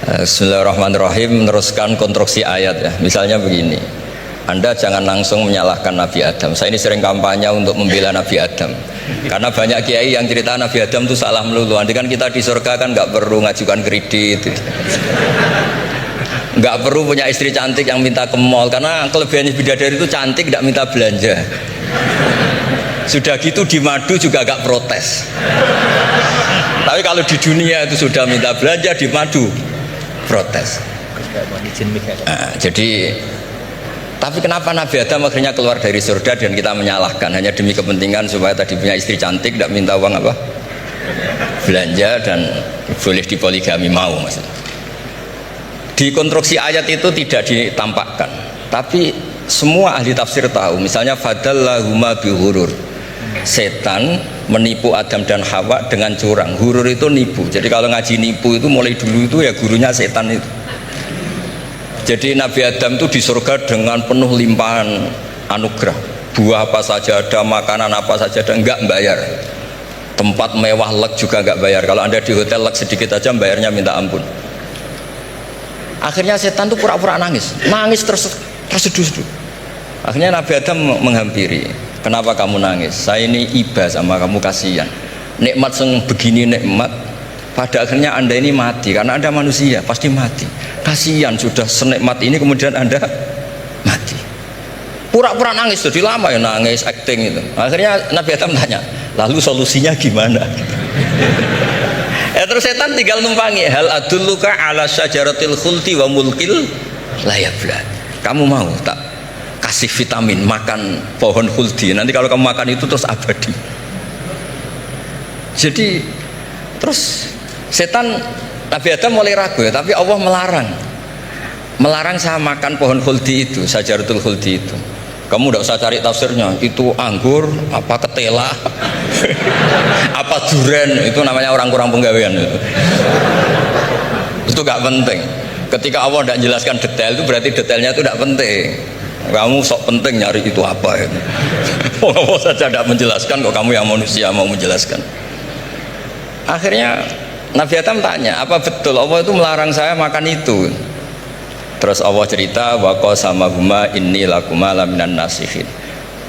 Bismillahirrahmanirrahim. Meneruskan konstruksi ayat ya. Misalnya begini, Anda jangan langsung menyalahkan Nabi Adam. Saya ini sering kampanye untuk membela Nabi Adam, karena banyak kiai yang cerita Nabi Adam itu salah melulu. Nanti kan kita di surga kan nggak perlu ngajukan kredit, nggak perlu punya istri cantik yang minta ke mall, karena kelebihannya bidadari itu cantik, nggak minta belanja. Sudah gitu di madu juga nggak protes. Tapi kalau di dunia itu sudah minta belanja, di madu protes. Jadi tapi kenapa Nabi Adam akhirnya keluar dari surga dan kita menyalahkan hanya demi kepentingan supaya tadi punya istri cantik, tidak minta uang apa belanja dan boleh dipoligami, mau maksudnya. Di konstruksi ayat itu tidak ditampakkan, tapi semua ahli tafsir tahu. Misalnya fadallahuma bihurur, setan menipu Adam dan Hawa dengan curang. Hurur itu nipu. Jadi kalau ngaji nipu itu mulai dulu itu ya gurunya setan itu. Jadi Nabi Adam itu di surga dengan penuh limpahan anugerah, buah apa saja ada, makanan apa saja ada, enggak bayar. Tempat mewah leg juga enggak bayar. Kalau Anda di hotel leg sedikit aja bayarnya minta ampun. Akhirnya setan tuh pura-pura nangis terseduh-seduh. Akhirnya Nabi Adam menghampiri, kenapa kamu nangis? Saya ini iba sama kamu, kasihan. Nikmat yang begini nikmat, pada akhirnya Anda ini mati, karena Anda manusia pasti mati. Kasihan sudah senikmat ini kemudian Anda mati. Pura-pura nangis, jadi lama ya nangis, acting itu. Akhirnya Nabi Adam tanya, lalu solusinya gimana? Terus setan tinggal numpangi, hal adulluka ala syajaratil khuldi wa mulkil la yafla. Kamu mau tak kasih vitamin, makan pohon khuldi, nanti kalau kamu makan itu terus abadi. Jadi terus setan, Nabi Adam mulai ragu ya, tapi Allah melarang saya makan pohon khuldi itu, syajaratul khuldi itu. Kamu tidak usah cari tafsirnya, itu anggur apa ketela apa duren, itu namanya orang kurang penggawean itu gak penting. Ketika Allah tidak jelaskan detail, itu berarti detailnya itu tidak penting. Kamu sok penting nyari itu apa itu. Allah saja tidak menjelaskan, kok kamu yang manusia mau menjelaskan. Akhirnya Nabi Adam tanya, apa betul Allah itu melarang saya makan itu? Terus Allah cerita, wa qasamahuma inni lakuma laminan nasihin.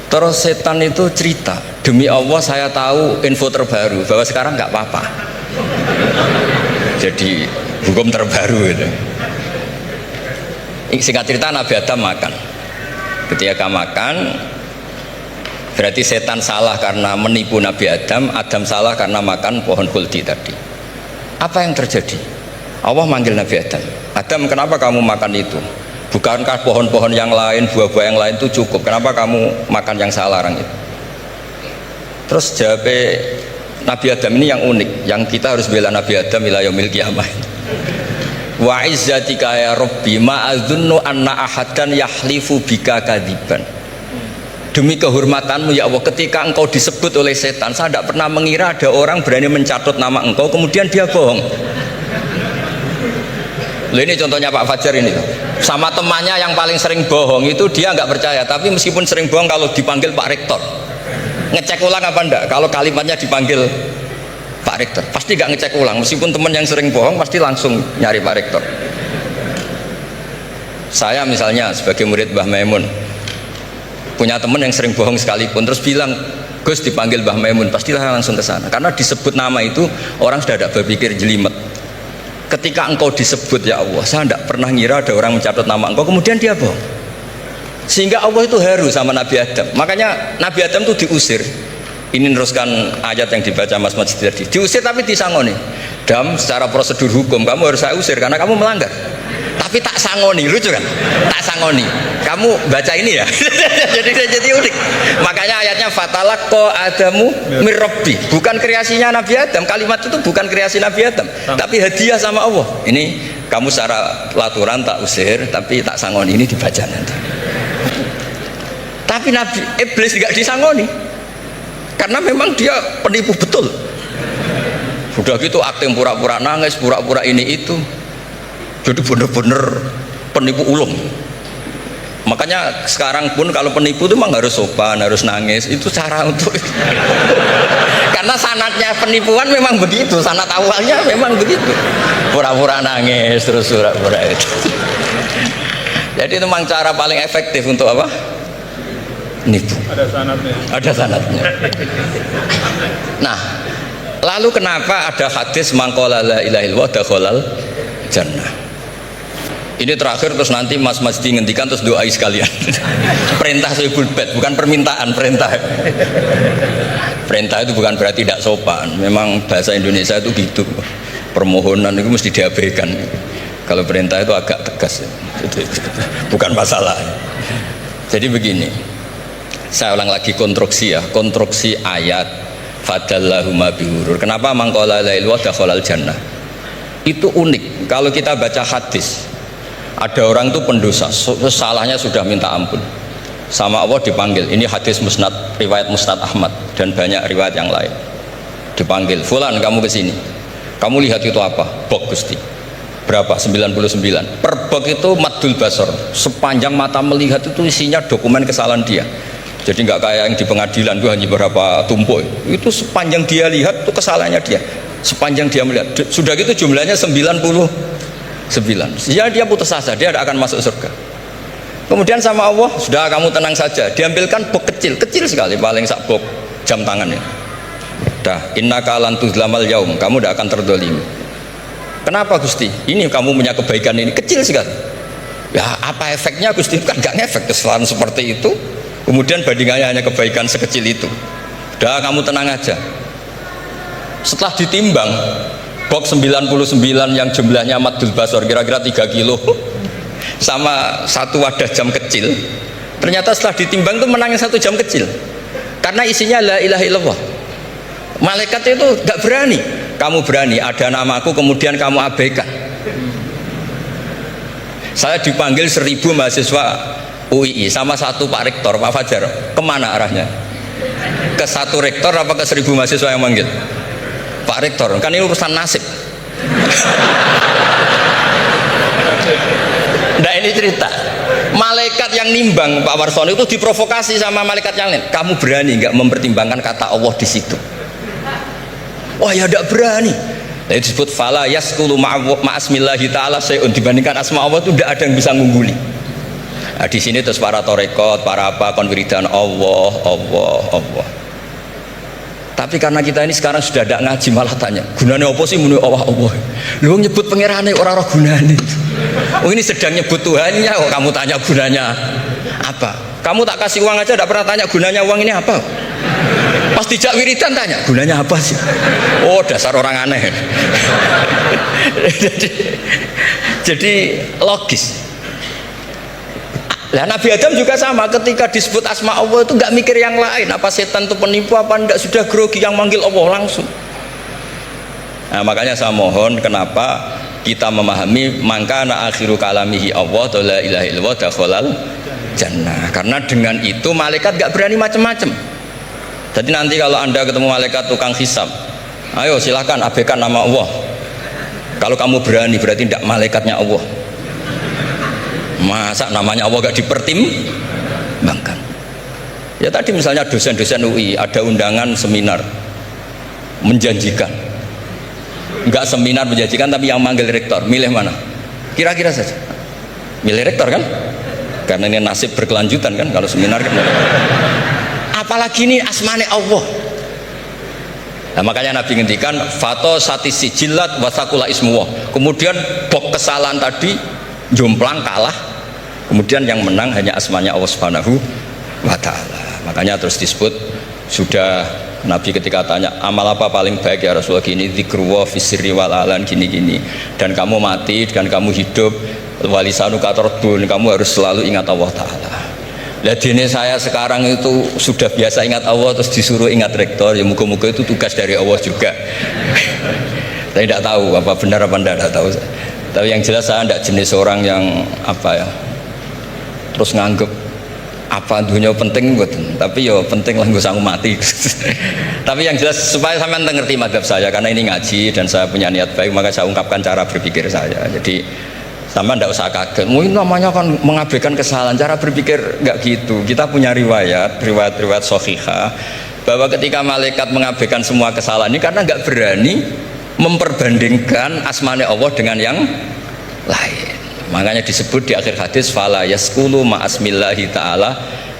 Terus setan itu cerita, demi Allah saya tahu info terbaru bahwa sekarang nggak apa-apa. Jadi hukum terbaru itu. Singkat cerita, Nabi Adam makan. Ketika makan, berarti setan salah karena menipu Nabi Adam, Adam salah karena makan pohon khuldi tadi. Apa yang terjadi? Allah manggil Nabi Adam, Adam, kenapa kamu makan itu? Bukankah pohon-pohon yang lain, buah-buah yang lain itu cukup? Kenapa kamu makan yang saya larang itu? Terus jawab Nabi Adam ini yang unik, yang kita harus bela Nabi Adam ila yaumil qiyamah. Wa izzatika ya Rabbi ma adzunnu anna ahadan yahlifu bika kadziban. Demi kehormatanmu ya Allah, ketika engkau disebut oleh setan, saya tidak pernah mengira ada orang berani mencatut nama engkau kemudian dia bohong. Loh, ini contohnya Pak Fajar ini, sama temannya yang paling sering bohong itu dia nggak percaya, tapi meskipun sering bohong kalau dipanggil Pak Rektor ngecek ulang apa enggak, kalau kalimatnya dipanggil Pak Rektor pasti nggak ngecek ulang, meskipun teman yang sering bohong pasti langsung nyari Pak Rektor. Saya misalnya sebagai murid Mbah Maimun punya teman yang sering bohong sekalipun, terus bilang Gus dipanggil Mbah Maimun, pastilah langsung ke sana, karena disebut nama itu orang sudah ada berpikir jelimet. ketika engkau disebut ya Allah, saya tidak pernah ngira ada orang mencatat nama engkau, kemudian dia bohong. Sehingga Allah itu haru sama Nabi Adam. Makanya Nabi Adam itu diusir. Ini meneruskan ayat yang dibaca Mas Majid tadi. Diusir tapi disangoni. Dam, secara prosedur hukum kamu harus saya usir karena kamu melanggar. Tapi tak sangoni, lucu kan? Tak sangoni. Kamu baca ini ya. jadi unik. Makanya ayatnya fatalaqqa Adamu mir Rabbi. Bukan kreasinya Nabi Adam. Kalimat itu bukan kreasi Nabi Adam, tapi hadiah sama Allah. Ini kamu secara laturan tak usir, tapi tak sangoni, ini dibaca nanti. Tapi Nabi Iblis tidak disangoni. Karena memang dia penipu betul. Udah gitu akting pura-pura nangis, pura-pura ini itu. Jadi bener-bener penipu ulung. Makanya sekarang pun kalau penipu itu memang harus sopan, harus nangis. Itu cara untuk karena sanatnya penipuan memang begitu, sanat awalnya memang begitu. Pura-pura nangis terus pura-pura itu. Jadi itu memang cara paling efektif untuk apa? Nipu. Ada sanatnya. Ada sanatnya. Nah, lalu kenapa ada hadis mangqala la ilaha illallah dakhalal jannah? Ini terakhir terus nanti Mas Masdi ngendikan terus doai sekalian. Perintah Sohibul Bait, bukan permintaan, perintah. Perintah itu bukan berarti tidak sopan. Memang bahasa Indonesia itu gitu. Permohonan itu mesti diabaikan. Kalau perintah itu agak tegas. Bukan masalah. Jadi begini. Saya ulang lagi konstruksi ya, konstruksi ayat fadallahuma bihurur. Kenapa mangqala la ilaha dakhalal jannah? Itu unik. Kalau kita baca hadis, ada orang itu pendosa, salahnya sudah minta ampun. Sama Allah dipanggil. Ini hadis musnad, riwayat Musnad Ahmad dan banyak riwayat yang lain. Dipanggil, "Fulan, kamu ke sini. Kamu lihat itu apa?" "Bok, Gusti." "Berapa?" 99. Per bok itu maddul basar. Sepanjang mata melihat itu isinya dokumen kesalahan dia. Jadi nggak kayak yang di pengadilan itu hanya beberapa tumpuk. Itu sepanjang dia lihat itu kesalahannya dia. Sepanjang dia melihat. Sudah gitu jumlahnya 99. Ya dia putus asa, dia tidak akan masuk surga. Kemudian sama Allah, sudah kamu tenang saja. Diambilkan bok kecil, kecil sekali, paling sak bok jam tangannya. Dah, innaka lan tuzlamal yaum, kamu tidak akan terdolimi. Kenapa Gusti? Ini kamu punya kebaikan ini kecil sekali. Ya apa efeknya Gusti? Kan nggak ngefek kesalahan seperti itu. Kemudian bandingannya hanya kebaikan sekecil itu. Udah kamu tenang aja. Setelah ditimbang box 99 yang jumlahnya maddul basar kira-kira 3 kilo sama satu wadah jam kecil, ternyata setelah ditimbang itu menangin 1 jam kecil karena isinya la ilaha illallah. Malaikat itu gak berani. Kamu berani ada namaku kemudian kamu abaikan. Saya dipanggil 1000 mahasiswa UII sama satu Pak Rektor, Pak Fajar. Kemana arahnya? Ke satu rektor apa ke 1000 mahasiswa yang manggil? Pak Rektor, kan ini urusan nasib. Nah ini cerita malaikat yang nimbang Pak Warsono itu diprovokasi sama malaikat yang lain. Kamu berani nggak mempertimbangkan kata Allah di situ? Wah ya tidak berani. Nah, disebut fala yaskulu ma'asmillahi ta'ala sayun, dibandingkan asma Allah itu tidak ada yang bisa ngungguli. Nah, di sini terus para torekot, para apa konwiridan Allah. Tapi karena kita ini sekarang sudah tidak ngaji malah tanya, gunanya apa sih menurut Allah? Lu nyebut pangerane orang roh gunane. Oh ini sedang nyebut Tuhannya, oh kamu tanya gunanya apa? Kamu tak kasih uang aja tidak pernah tanya gunanya uang ini apa? Pas dijak wiridan tanya gunanya apa sih? Oh dasar orang aneh. jadi logis. Nah, Nabi Adam juga sama, ketika disebut asma Allah itu nggak mikir yang lain, apa setan itu penipu apa enggak, sudah grogi yang manggil Allah langsung. Nah, makanya saya mohon kenapa kita memahami mangkana akhiru kalamihi Allah la ilaha illallah dakhalal jannah, karena dengan itu malaikat nggak berani macam-macam. Jadi nanti kalau Anda ketemu malaikat tukang hisab, ayo silahkan abaikan nama Allah. Kalau kamu berani berarti tidak malaikatnya Allah. Masa namanya Allah gak dipertimbangkan? Ya tadi misalnya dosen-dosen UI ada undangan seminar menjanjikan, enggak seminar menjanjikan tapi yang manggil rektor, milih mana? Kira-kira saja milih rektor kan? Karena ini nasib berkelanjutan kan kalau seminar kan. Apalagi ini asmane Allah. Nah, makanya Nabi ngendikan fato satisi jilat wasakula ismuwah. Kemudian bok kesalahan tadi jomplang kalah. Kemudian yang menang hanya asmanya Allah Subhanahu wa taala. Makanya terus disebut sudah Nabi ketika tanya amal apa paling baik ya Rasulullah, gini dzikrullah fisirri wal alan gini-gini, dan kamu mati dan kamu hidup walisanu katorbun, kamu harus selalu ingat Allah taala. Lah dene saya sekarang itu sudah biasa ingat Allah terus disuruh ingat rektor, ya muga-muga itu tugas dari Allah juga. Saya tidak tahu apa benar apa tidak tahu. Tapi yang jelas saya tidak jenis orang yang apa ya terus nganggep apa dunia penting betul, tapi yo penting lah gue sanggup mati. Tapi yang jelas supaya sampean ngerti madhab saya, karena ini ngaji dan saya punya niat baik, maka saya ungkapkan cara berpikir saya. Jadi sampean tidak usah kaget, mungkin namanya kan mengabaikan kesalahan, cara berpikir nggak gitu. Kita punya riwayat sahihah bahwa ketika malaikat mengabaikan semua kesalahan ini karena nggak berani memperbandingkan asmanya Allah dengan yang lain. Makanya disebut di akhir hadis fala yaskulu ma'asmillahi ta'ala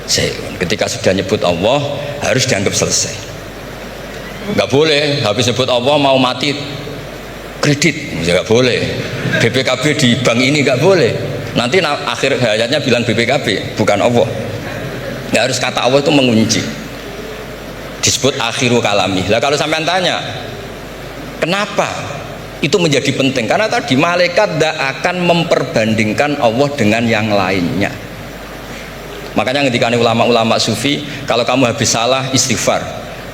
sayun. Ketika sudah nyebut Allah harus dianggap selesai. Nggak boleh habis nyebut Allah mau mati kredit, nggak boleh. BPKB di bank ini nggak boleh. Nanti akhir hayatnya bilang BPKB bukan Allah. Nggak harus kata Allah itu mengunci. Disebut akhiru kalami. Lah kalau sampean tanya kenapa itu menjadi penting, karena tadi malaikat tidak akan memperbandingkan Allah dengan yang lainnya. Makanya ketika ulama-ulama sufi, kalau kamu habis salah istighfar,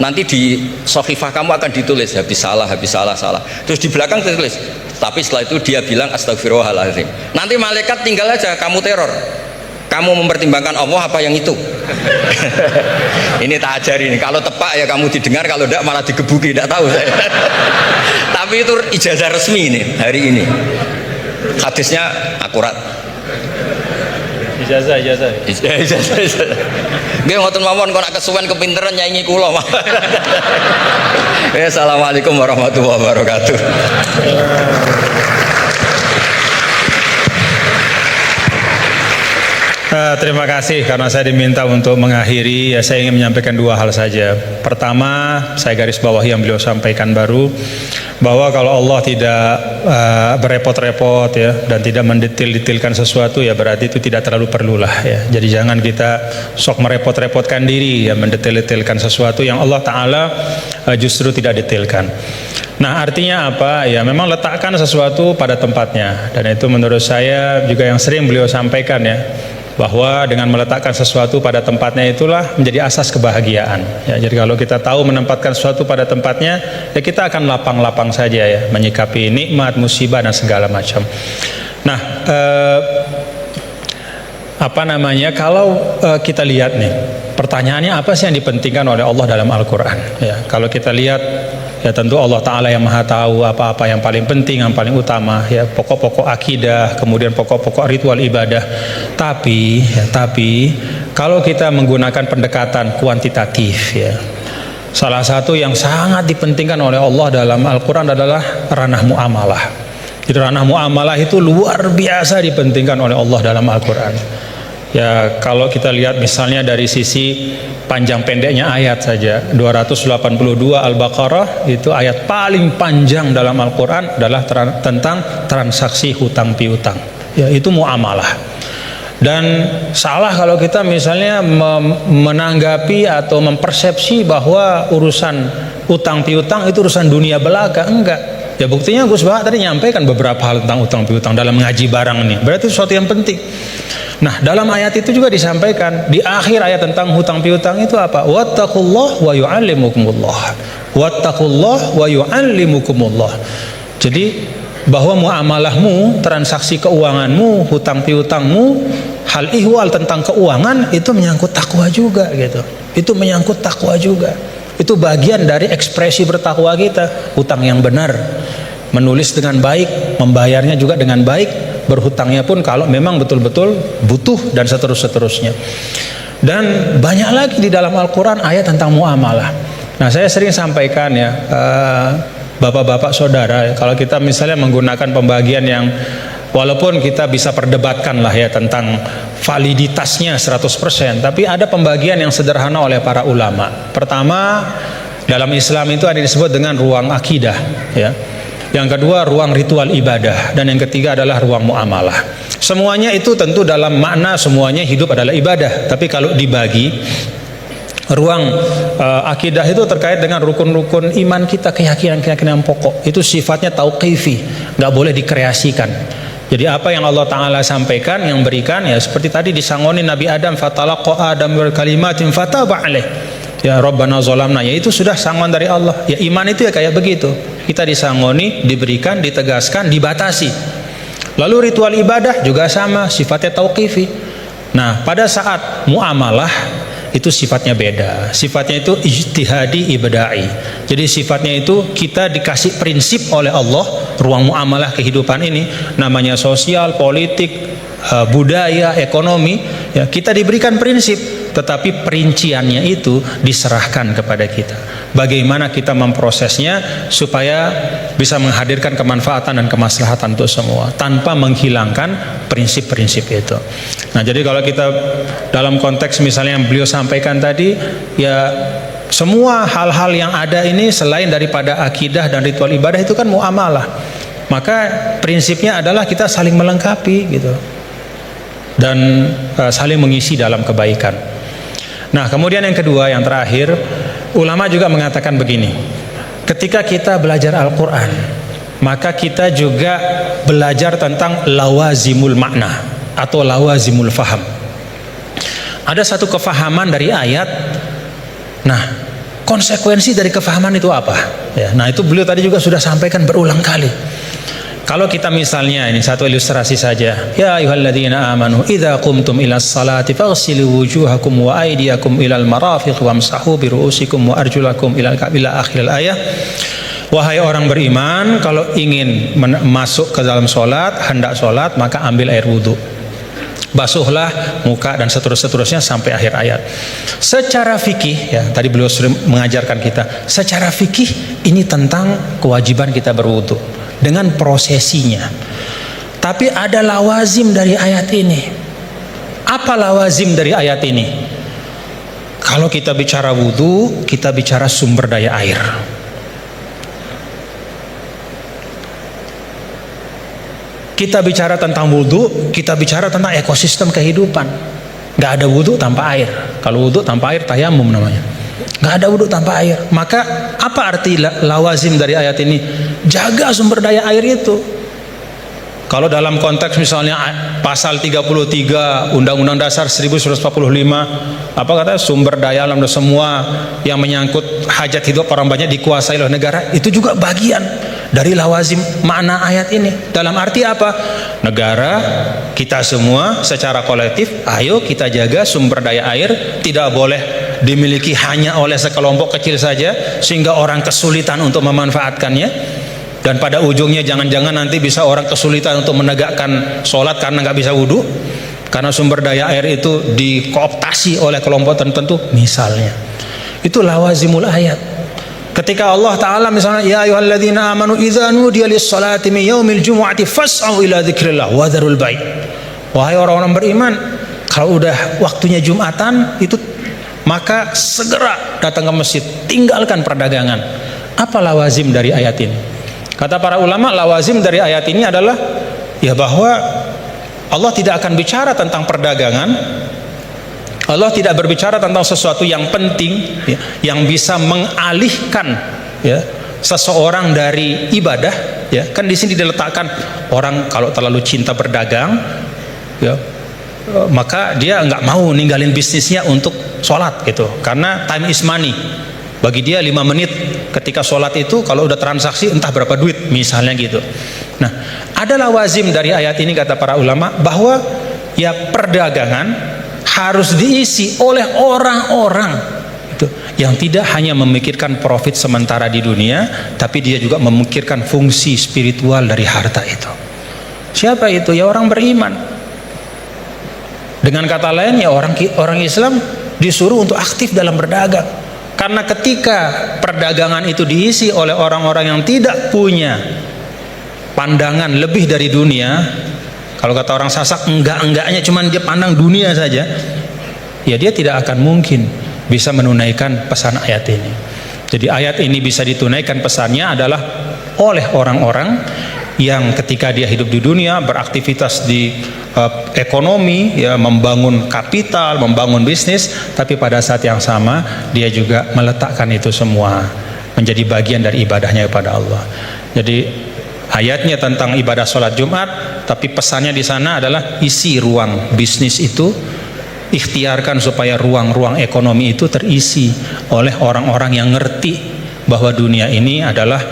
nanti di sohifah kamu akan ditulis habis salah, terus di belakang ditulis tapi setelah itu dia bilang astagfirullahaladzim. Nanti malaikat tinggal aja kamu teror, kamu mempertimbangkan Allah apa yang itu. Ini tak ajari nih, kalau tepak ya kamu didengar, kalau tidak malah digebuki, tidak tahu saya. Tapi itu ijazah resmi nih hari ini, hadisnya akurat. Ijazah. Nggih ngoten mawon, kok nak kesuwen kepinteran nyanyi kula. Assalamualaikum warahmatullahi wabarakatuh. Terima kasih karena saya diminta untuk mengakhiri. Ya, saya ingin menyampaikan dua hal saja. Pertama, saya garis bawahi yang beliau sampaikan baru, bahwa kalau Allah tidak berepot-repot ya dan tidak mendetil-detilkan sesuatu, ya berarti itu tidak terlalu perlulah ya. Jadi jangan kita sok merepot-repotkan diri ya mendetil-detilkan sesuatu yang Allah Ta'ala justru tidak detilkan. Nah, artinya apa? Ya memang letakkan sesuatu pada tempatnya, dan itu menurut saya juga yang sering beliau sampaikan ya, bahwa dengan meletakkan sesuatu pada tempatnya itulah menjadi asas kebahagiaan ya. Jadi kalau kita tahu menempatkan sesuatu pada tempatnya, ya kita akan lapang-lapang saja ya menyikapi nikmat, musibah dan segala macam. Nah, kalau kita lihat nih, pertanyaannya apa sih yang dipentingkan oleh Allah dalam Al-Quran ya. Kalau kita lihat ya tentu Allah Ta'ala yang maha tahu apa-apa yang paling penting, yang paling utama ya, pokok-pokok akidah, kemudian pokok-pokok ritual ibadah. Tapi kalau kita menggunakan pendekatan kuantitatif ya, salah satu yang sangat dipentingkan oleh Allah dalam Al-Quran adalah ranah muamalah. Jadi ranah muamalah itu luar biasa dipentingkan oleh Allah dalam Al-Quran. Ya kalau kita lihat misalnya dari sisi panjang pendeknya ayat saja, 282 Al-Baqarah itu ayat paling panjang dalam Al-Quran adalah tentang transaksi hutang piutang ya, itu muamalah. Dan salah kalau kita misalnya menanggapi atau mempersepsi bahwa urusan hutang piutang itu urusan dunia belaka. Enggak ya, buktinya Gus Bah tadi nyampaikan beberapa hal tentang hutang piutang dalam ngaji barang ini, berarti sesuatu yang penting. Nah, dalam ayat itu juga disampaikan di akhir ayat tentang hutang piutang itu apa? Wattaqullah wa yu'allimukumullah. Wattaqullah wa yu'allimukumullah. Jadi bahwa muamalahmu, transaksi keuanganmu, hutang piutangmu, hal ihwal tentang keuangan itu menyangkut takwa juga gitu. Itu menyangkut takwa juga. Itu bagian dari ekspresi bertakwa kita. Hutang yang benar, menulis dengan baik, membayarnya juga dengan baik, berhutangnya pun kalau memang betul-betul butuh, dan seterusnya. Dan banyak lagi di dalam Al-Quran ayat tentang muamalah. Nah, saya sering sampaikan ya, bapak-bapak saudara, kalau kita misalnya menggunakan pembagian yang walaupun kita bisa perdebatkan lah ya tentang validitasnya 100%, tapi ada pembagian yang sederhana oleh para ulama. Pertama, Dalam Islam itu ada disebut dengan ruang akidah, ya. Yang kedua ruang ritual ibadah, dan yang ketiga adalah ruang muamalah. Semuanya itu tentu dalam makna semuanya hidup adalah ibadah, tapi kalau dibagi ruang akidah itu terkait dengan rukun-rukun iman kita, keyakinan-keyakinan pokok. Itu sifatnya tauqifi, nggak boleh dikreasikan. Jadi apa yang Allah Ta'ala sampaikan, yang berikan, ya seperti tadi disangoni Nabi Adam, fatalaqa Adam bil kalimatin fataba alaih. Ya Rabbana zolamna, ya itu sudah sangon dari Allah. Ya iman itu ya kayak begitu. Kita disangoni, diberikan, ditegaskan, dibatasi. Lalu ritual ibadah juga sama, sifatnya tauqifi. Nah, pada saat muamalah itu sifatnya beda. Sifatnya itu ijtihadi ibada'i. Jadi sifatnya itu kita dikasih prinsip oleh Allah, ruang muamalah kehidupan ini, namanya sosial, politik, budaya, ekonomi, ya kita diberikan prinsip, tetapi perinciannya itu diserahkan kepada kita. Bagaimana kita memprosesnya supaya bisa menghadirkan kemanfaatan dan kemaslahatan untuk semua tanpa menghilangkan prinsip-prinsip itu. Nah, jadi kalau kita dalam konteks misalnya yang beliau sampaikan tadi, ya semua hal-hal yang ada ini selain daripada akidah dan ritual ibadah itu kan muamalah. Maka prinsipnya adalah kita saling melengkapi gitu. Dan saling mengisi dalam kebaikan. Nah, kemudian yang kedua, yang terakhir, ulama juga mengatakan begini: ketika kita belajar Al-Quran, maka kita juga belajar tentang lawazimul makna atau lawazimul faham. Ada satu kefahaman dari ayat. Nah, konsekuensi dari kefahaman itu apa? Ya, nah itu beliau tadi juga sudah sampaikan berulang kali. Kalau kita misalnya, ini satu ilustrasi saja. Ya ayyuhalladzina amanu idza qumtum ilas salati faghsilu wujuhakum wa aydiyakum ilal marafiq wamsahu bi ru'usikum wa arjulakum ila akhiril ayah. Wahai orang beriman, kalau ingin masuk ke dalam solat, hendak solat, maka ambil air wudhu, basuhlah muka dan seterusnya sampai akhir ayat. Secara fikih, ya tadi beliau sering mengajarkan kita, secara fikih ini tentang kewajiban kita berwudhu dengan prosesinya. Tapi ada lawazim dari ayat ini. Apa lawazim dari ayat ini? Kalau kita bicara wudhu, kita bicara sumber daya air. Kita bicara tentang wudhu, kita bicara tentang ekosistem kehidupan. Gak ada wudhu tanpa air. Kalau wudhu tanpa air, tayamum namanya. Gak ada wudhu tanpa air. Maka apa arti lawazim dari ayat ini? Jaga sumber daya air itu. Kalau dalam konteks misalnya pasal 33 Undang-Undang Dasar 1945, apa katanya, sumber daya alam dan semua yang menyangkut hajat hidup orang banyak dikuasai oleh negara, itu juga bagian dari lawazim makna ayat ini. Dalam arti apa? Negara, kita semua secara kolektif, ayo kita jaga sumber daya air, tidak boleh dimiliki hanya oleh sekelompok kecil saja sehingga orang kesulitan untuk memanfaatkannya. Dan pada ujungnya jangan-jangan nanti bisa orang kesulitan untuk menegakkan sholat karena nggak bisa wudhu, karena sumber daya air itu dikooptasi oleh kelompok tertentu misalnya. Itu lawazimul ayat. Ketika Allah Ta'ala misalnya, ya ayyuhalladzina amanu idza nudiya lis-salati min yaumil jumu'ati fas'au ila dzikrillah wa dzarul bai'. Wahai orang-orang beriman, kalau udah waktunya Jumatan itu, maka segera datang ke masjid, tinggalkan perdagangan. Apa lawazim dari ayat ini? Kata para ulama, lawazim dari ayat ini adalah ya bahwa Allah tidak akan bicara tentang perdagangan. Allah tidak berbicara tentang sesuatu yang penting, ya, yang bisa mengalihkan, ya, seseorang dari ibadah. Ya, kan di sini diletakkan orang kalau terlalu cinta berdagang, ya, maka dia nggak mau ninggalin bisnisnya untuk sholat gitu, karena time is money. Bagi dia 5 menit ketika sholat itu, kalau udah transaksi entah berapa duit misalnya gitu. Nah, ada lawazim dari ayat ini kata para ulama bahwa ya perdagangan harus diisi oleh orang-orang itu yang tidak hanya memikirkan profit sementara di dunia, tapi dia juga memikirkan fungsi spiritual dari harta itu. Siapa itu? Ya orang beriman. Dengan kata lain, ya orang Islam disuruh untuk aktif dalam berdagang. Karena ketika perdagangan itu diisi oleh orang-orang yang tidak punya pandangan lebih dari dunia, kalau kata orang Sasak, enggak-enggaknya cuman dia pandang dunia saja, ya dia tidak akan mungkin bisa menunaikan pesan ayat ini. Jadi ayat ini bisa ditunaikan pesannya adalah oleh orang-orang yang ketika dia hidup di dunia beraktivitas di ekonomi, ya, membangun kapital, membangun bisnis, tapi pada saat yang sama dia juga meletakkan itu semua menjadi bagian dari ibadahnya kepada Allah. Jadi ayatnya tentang ibadah sholat Jumat, tapi pesannya di sana adalah isi ruang bisnis itu, ikhtiarkan supaya ruang-ruang ekonomi itu terisi oleh orang-orang yang ngerti bahwa dunia ini adalah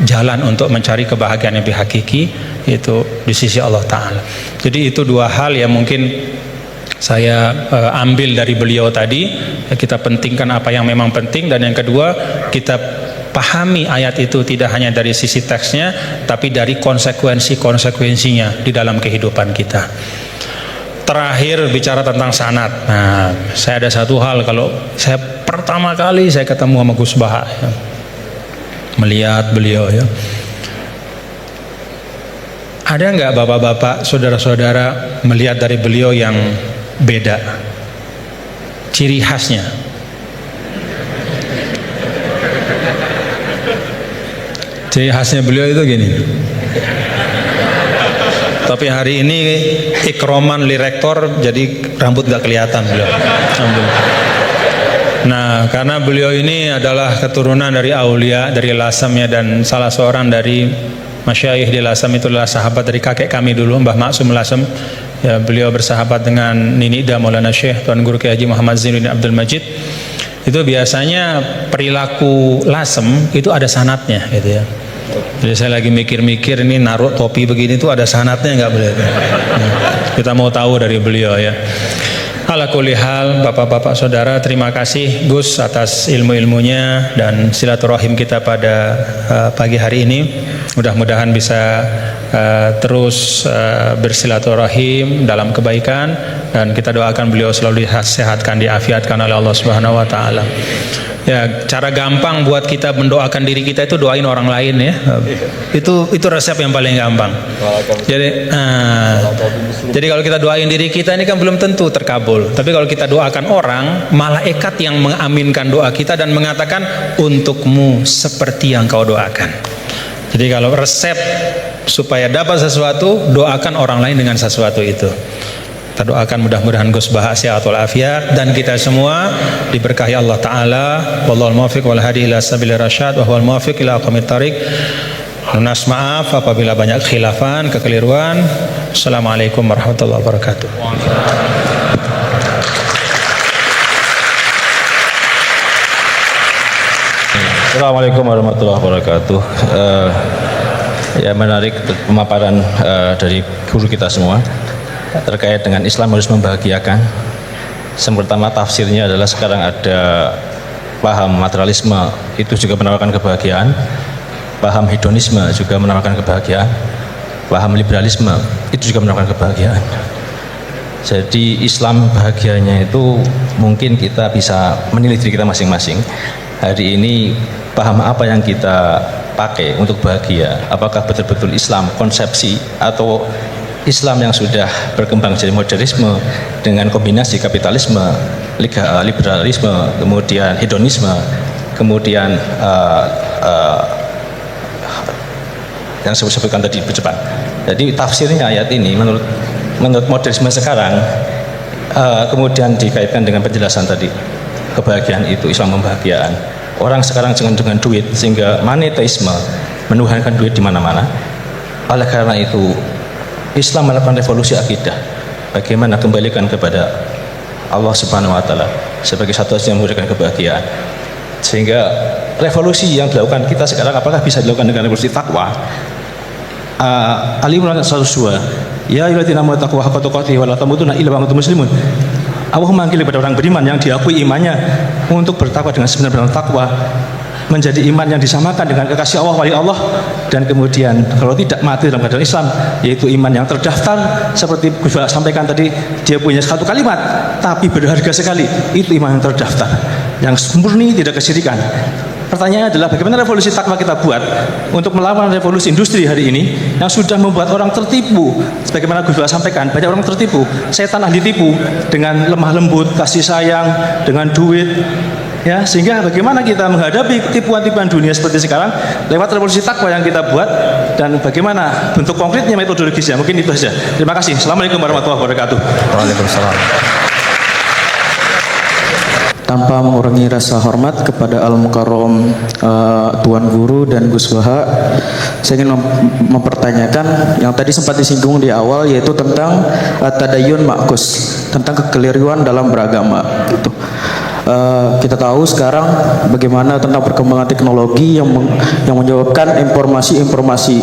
jalan untuk mencari kebahagiaan yang lebih hakiki, itu di sisi Allah Ta'ala. Jadi itu dua hal yang mungkin saya ambil dari beliau tadi. Kita pentingkan apa yang memang penting, dan yang kedua kita pahami ayat itu tidak hanya dari sisi teksnya, tapi dari konsekuensinya di dalam kehidupan kita. Terakhir bicara tentang sanad. Nah, saya ada satu hal, kalau saya pertama kali saya ketemu sama Gus Baha, ya, melihat beliau, ya, ada nggak bapak-bapak, saudara-saudara melihat dari beliau yang beda, ciri khasnya? Ciri khasnya beliau itu gini. Tapi hari ini ikroman li rektor, jadi rambut gak kelihatan beliau. Alhamdulillah. Nah, karena beliau ini adalah keturunan dari aulia, dari Lasem, ya, dan salah seorang dari masyayikh di Lasem itu adalah sahabat dari kakek kami dulu, Mbah Maksum Lasem. Ya, beliau bersahabat dengan Nini Ida Maulana Syekh Tuan Guru Kiai Haji Muhammad Zainuddin Abdul Majid. Itu biasanya perilaku Lasem itu ada sanatnya, gitu ya. Jadi saya lagi mikir-mikir, ini naruh topi begini tuh ada sanatnya nggak boleh? Kita mau tahu dari beliau, ya. Ala kulli hal, bapak-bapak saudara, terima kasih Gus atas ilmu-ilmunya dan silaturahim kita pada pagi hari ini. Mudah-mudahan bisa terus bersilaturahim dalam kebaikan, dan kita doakan beliau selalu disehatkan, diafiatkan oleh Allah Subhanahu wa taala. Ya, cara gampang buat kita mendoakan diri kita itu doain orang lain, ya. Itu resep yang paling gampang. Jadi kalau kita doain diri kita ini kan belum tentu terkabul. Tapi kalau kita doakan orang, malaikat yang mengaminkan doa kita dan mengatakan untukmu seperti yang kau doakan. Jadi kalau resep supaya dapat sesuatu, doakan orang lain dengan sesuatu itu. Kita doakan mudah-mudahan Gus Baha sehat walafiat, dan kita semua diberkahi Allah Ta'ala. Wallahul muwaffiq wal hadi ila sabilir rasyad wa huwal muwaffiq ila aqwamit thariq. Lunas maaf apabila banyak khilafan, kekeliruan. Assalamualaikum warahmatullahi wabarakatuh. Assalamualaikum warahmatullahi wabarakatuh. Ya, menarik pemaparan dari guru kita semua terkait dengan Islam harus membahagiakan. Yang pertama, tafsirnya adalah sekarang ada paham materialisme itu juga menawarkan kebahagiaan, paham hedonisme juga menawarkan kebahagiaan, paham liberalisme itu juga menawarkan kebahagiaan. Jadi Islam bahagianya itu mungkin kita bisa menilai diri kita masing-masing. Hari ini paham apa yang kita pakai untuk bahagia? Apakah betul-betul Islam konsepsi, atau Islam yang sudah berkembang jadi modernisme dengan kombinasi kapitalisme, liberalisme, kemudian hedonisme, kemudian yang saya sebutkan tadi bercepat. Jadi tafsirnya ayat ini menurut modernisme sekarang, kemudian dikaitkan dengan penjelasan tadi, kebahagiaan itu Islam membahagiaan. Orang sekarang dengan duit, sehingga monetisme menuhankan duit di mana-mana. Oleh karena itu Islam melakukan revolusi akidah, bagaimana kembalikan kepada Allah Subhanahu wa taala sebagai satu-satunya yang memberikan kebahagiaan. Sehingga revolusi yang dilakukan kita sekarang, apakah bisa dilakukan dengan revolusi takwa? Ali Imran 102, ya ayyuhalladzina amanu taqwa haqqa tuqatih wa la tamutunna illa wa antum muslimun. Allah memanggil kepada orang beriman yang diakui imannya untuk bertakwa dengan sebenar-benar takwa, menjadi iman yang disamakan dengan kekasih Allah, wali Allah, dan kemudian kalau tidak mati dalam keadaan Islam, yaitu iman yang terdaftar. Seperti Gus Baha sampaikan tadi, dia punya satu kalimat tapi berharga sekali, itu iman yang terdaftar, yang murni, tidak kesyirikan. Pertanyaannya adalah bagaimana revolusi takwa kita buat untuk melawan revolusi industri hari ini yang sudah membuat orang tertipu. Sebagaimana Gus Baha sampaikan, banyak orang tertipu, setan ahli tipu dengan lemah lembut, kasih sayang, dengan duit, Ya, sehingga bagaimana kita menghadapi tipuan-tipuan dunia seperti sekarang lewat revolusi takwa yang kita buat, dan bagaimana bentuk konkretnya, metodologisnya. Mungkin itu saja. Terima kasih. Assalamualaikum warahmatullahi wabarakatuh. Waalaikumsalam. Tanpa mengurangi rasa hormat kepada Al-Mukarram Tuan Guru dan Gus Baha, saya ingin mempertanyakan yang tadi sempat disinggung di awal, yaitu tentang tadayun ma'kus, tentang kekeliruan dalam beragama gitu. Kita tahu sekarang bagaimana tentang perkembangan teknologi yang menyebabkan informasi-informasi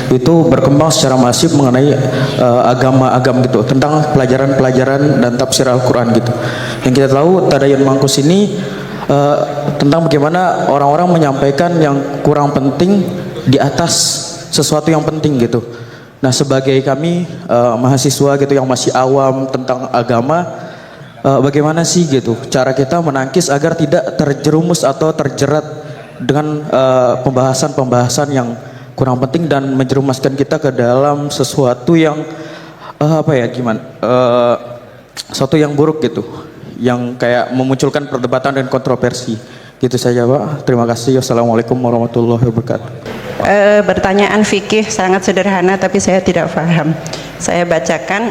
itu berkembang secara masif mengenai agama-agama gitu, tentang pelajaran-pelajaran dan tafsir Al-Quran gitu. Yang kita tahu tadayun ma'kus ini tentang bagaimana orang-orang menyampaikan yang kurang penting di atas sesuatu yang penting gitu. Nah, sebagai kami mahasiswa gitu yang masih awam tentang agama, bagaimana sih gitu cara kita menangkis agar tidak terjerumus atau terjerat dengan pembahasan-pembahasan yang kurang penting dan menjerumuskan kita ke dalam sesuatu yang sesuatu yang buruk gitu, yang kayak memunculkan perdebatan dan kontroversi. Gitu saja, Pak. Terima kasih. Wassalamualaikum warahmatullahi wabarakatuh. Pertanyaan fikih sangat sederhana tapi saya tidak paham. Saya bacakan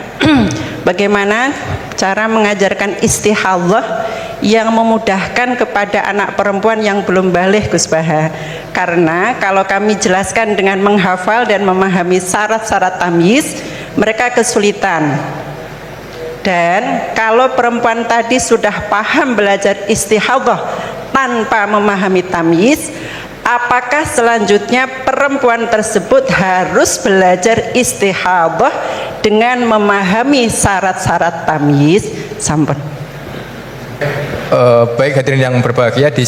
bagaimana cara mengajarkan istihadhah yang memudahkan kepada anak perempuan yang belum baligh, Gus Baha. Karena kalau kami jelaskan dengan menghafal dan memahami syarat-syarat tamyiz, mereka kesulitan. Dan kalau perempuan tadi sudah paham belajar istihadhah tanpa memahami tamyiz, apakah selanjutnya perempuan tersebut harus belajar istihadhah dengan memahami syarat-syarat tamyiz? Sampun. Baik hadirin yang berbahagia, di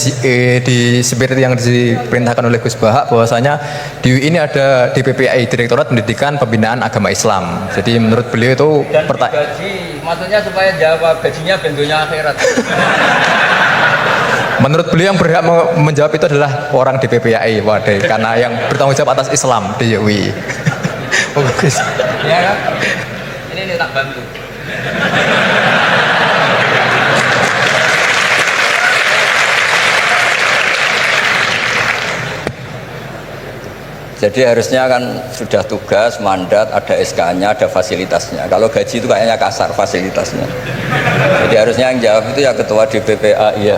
spirit yang diperintahkan oleh Gus Baha bahwasanya di UI ini ada DPPI, Direktorat Pendidikan Pembinaan Agama Islam. Jadi menurut beliau itu gaji, maksudnya supaya jawab gajinya bentuknya akhirat. Menurut beliau yang berhak menjawab itu adalah orang DPPI, wadah, karena yang bertanggung jawab atas Islam di UI. Oh, bagus. Ya kan? Ini tak bantu. Jadi harusnya kan sudah tugas, mandat, ada SK-nya, ada fasilitasnya. Kalau gaji itu kayaknya kasar fasilitasnya. Jadi harusnya yang jawab itu ya ketua DPPA, iya.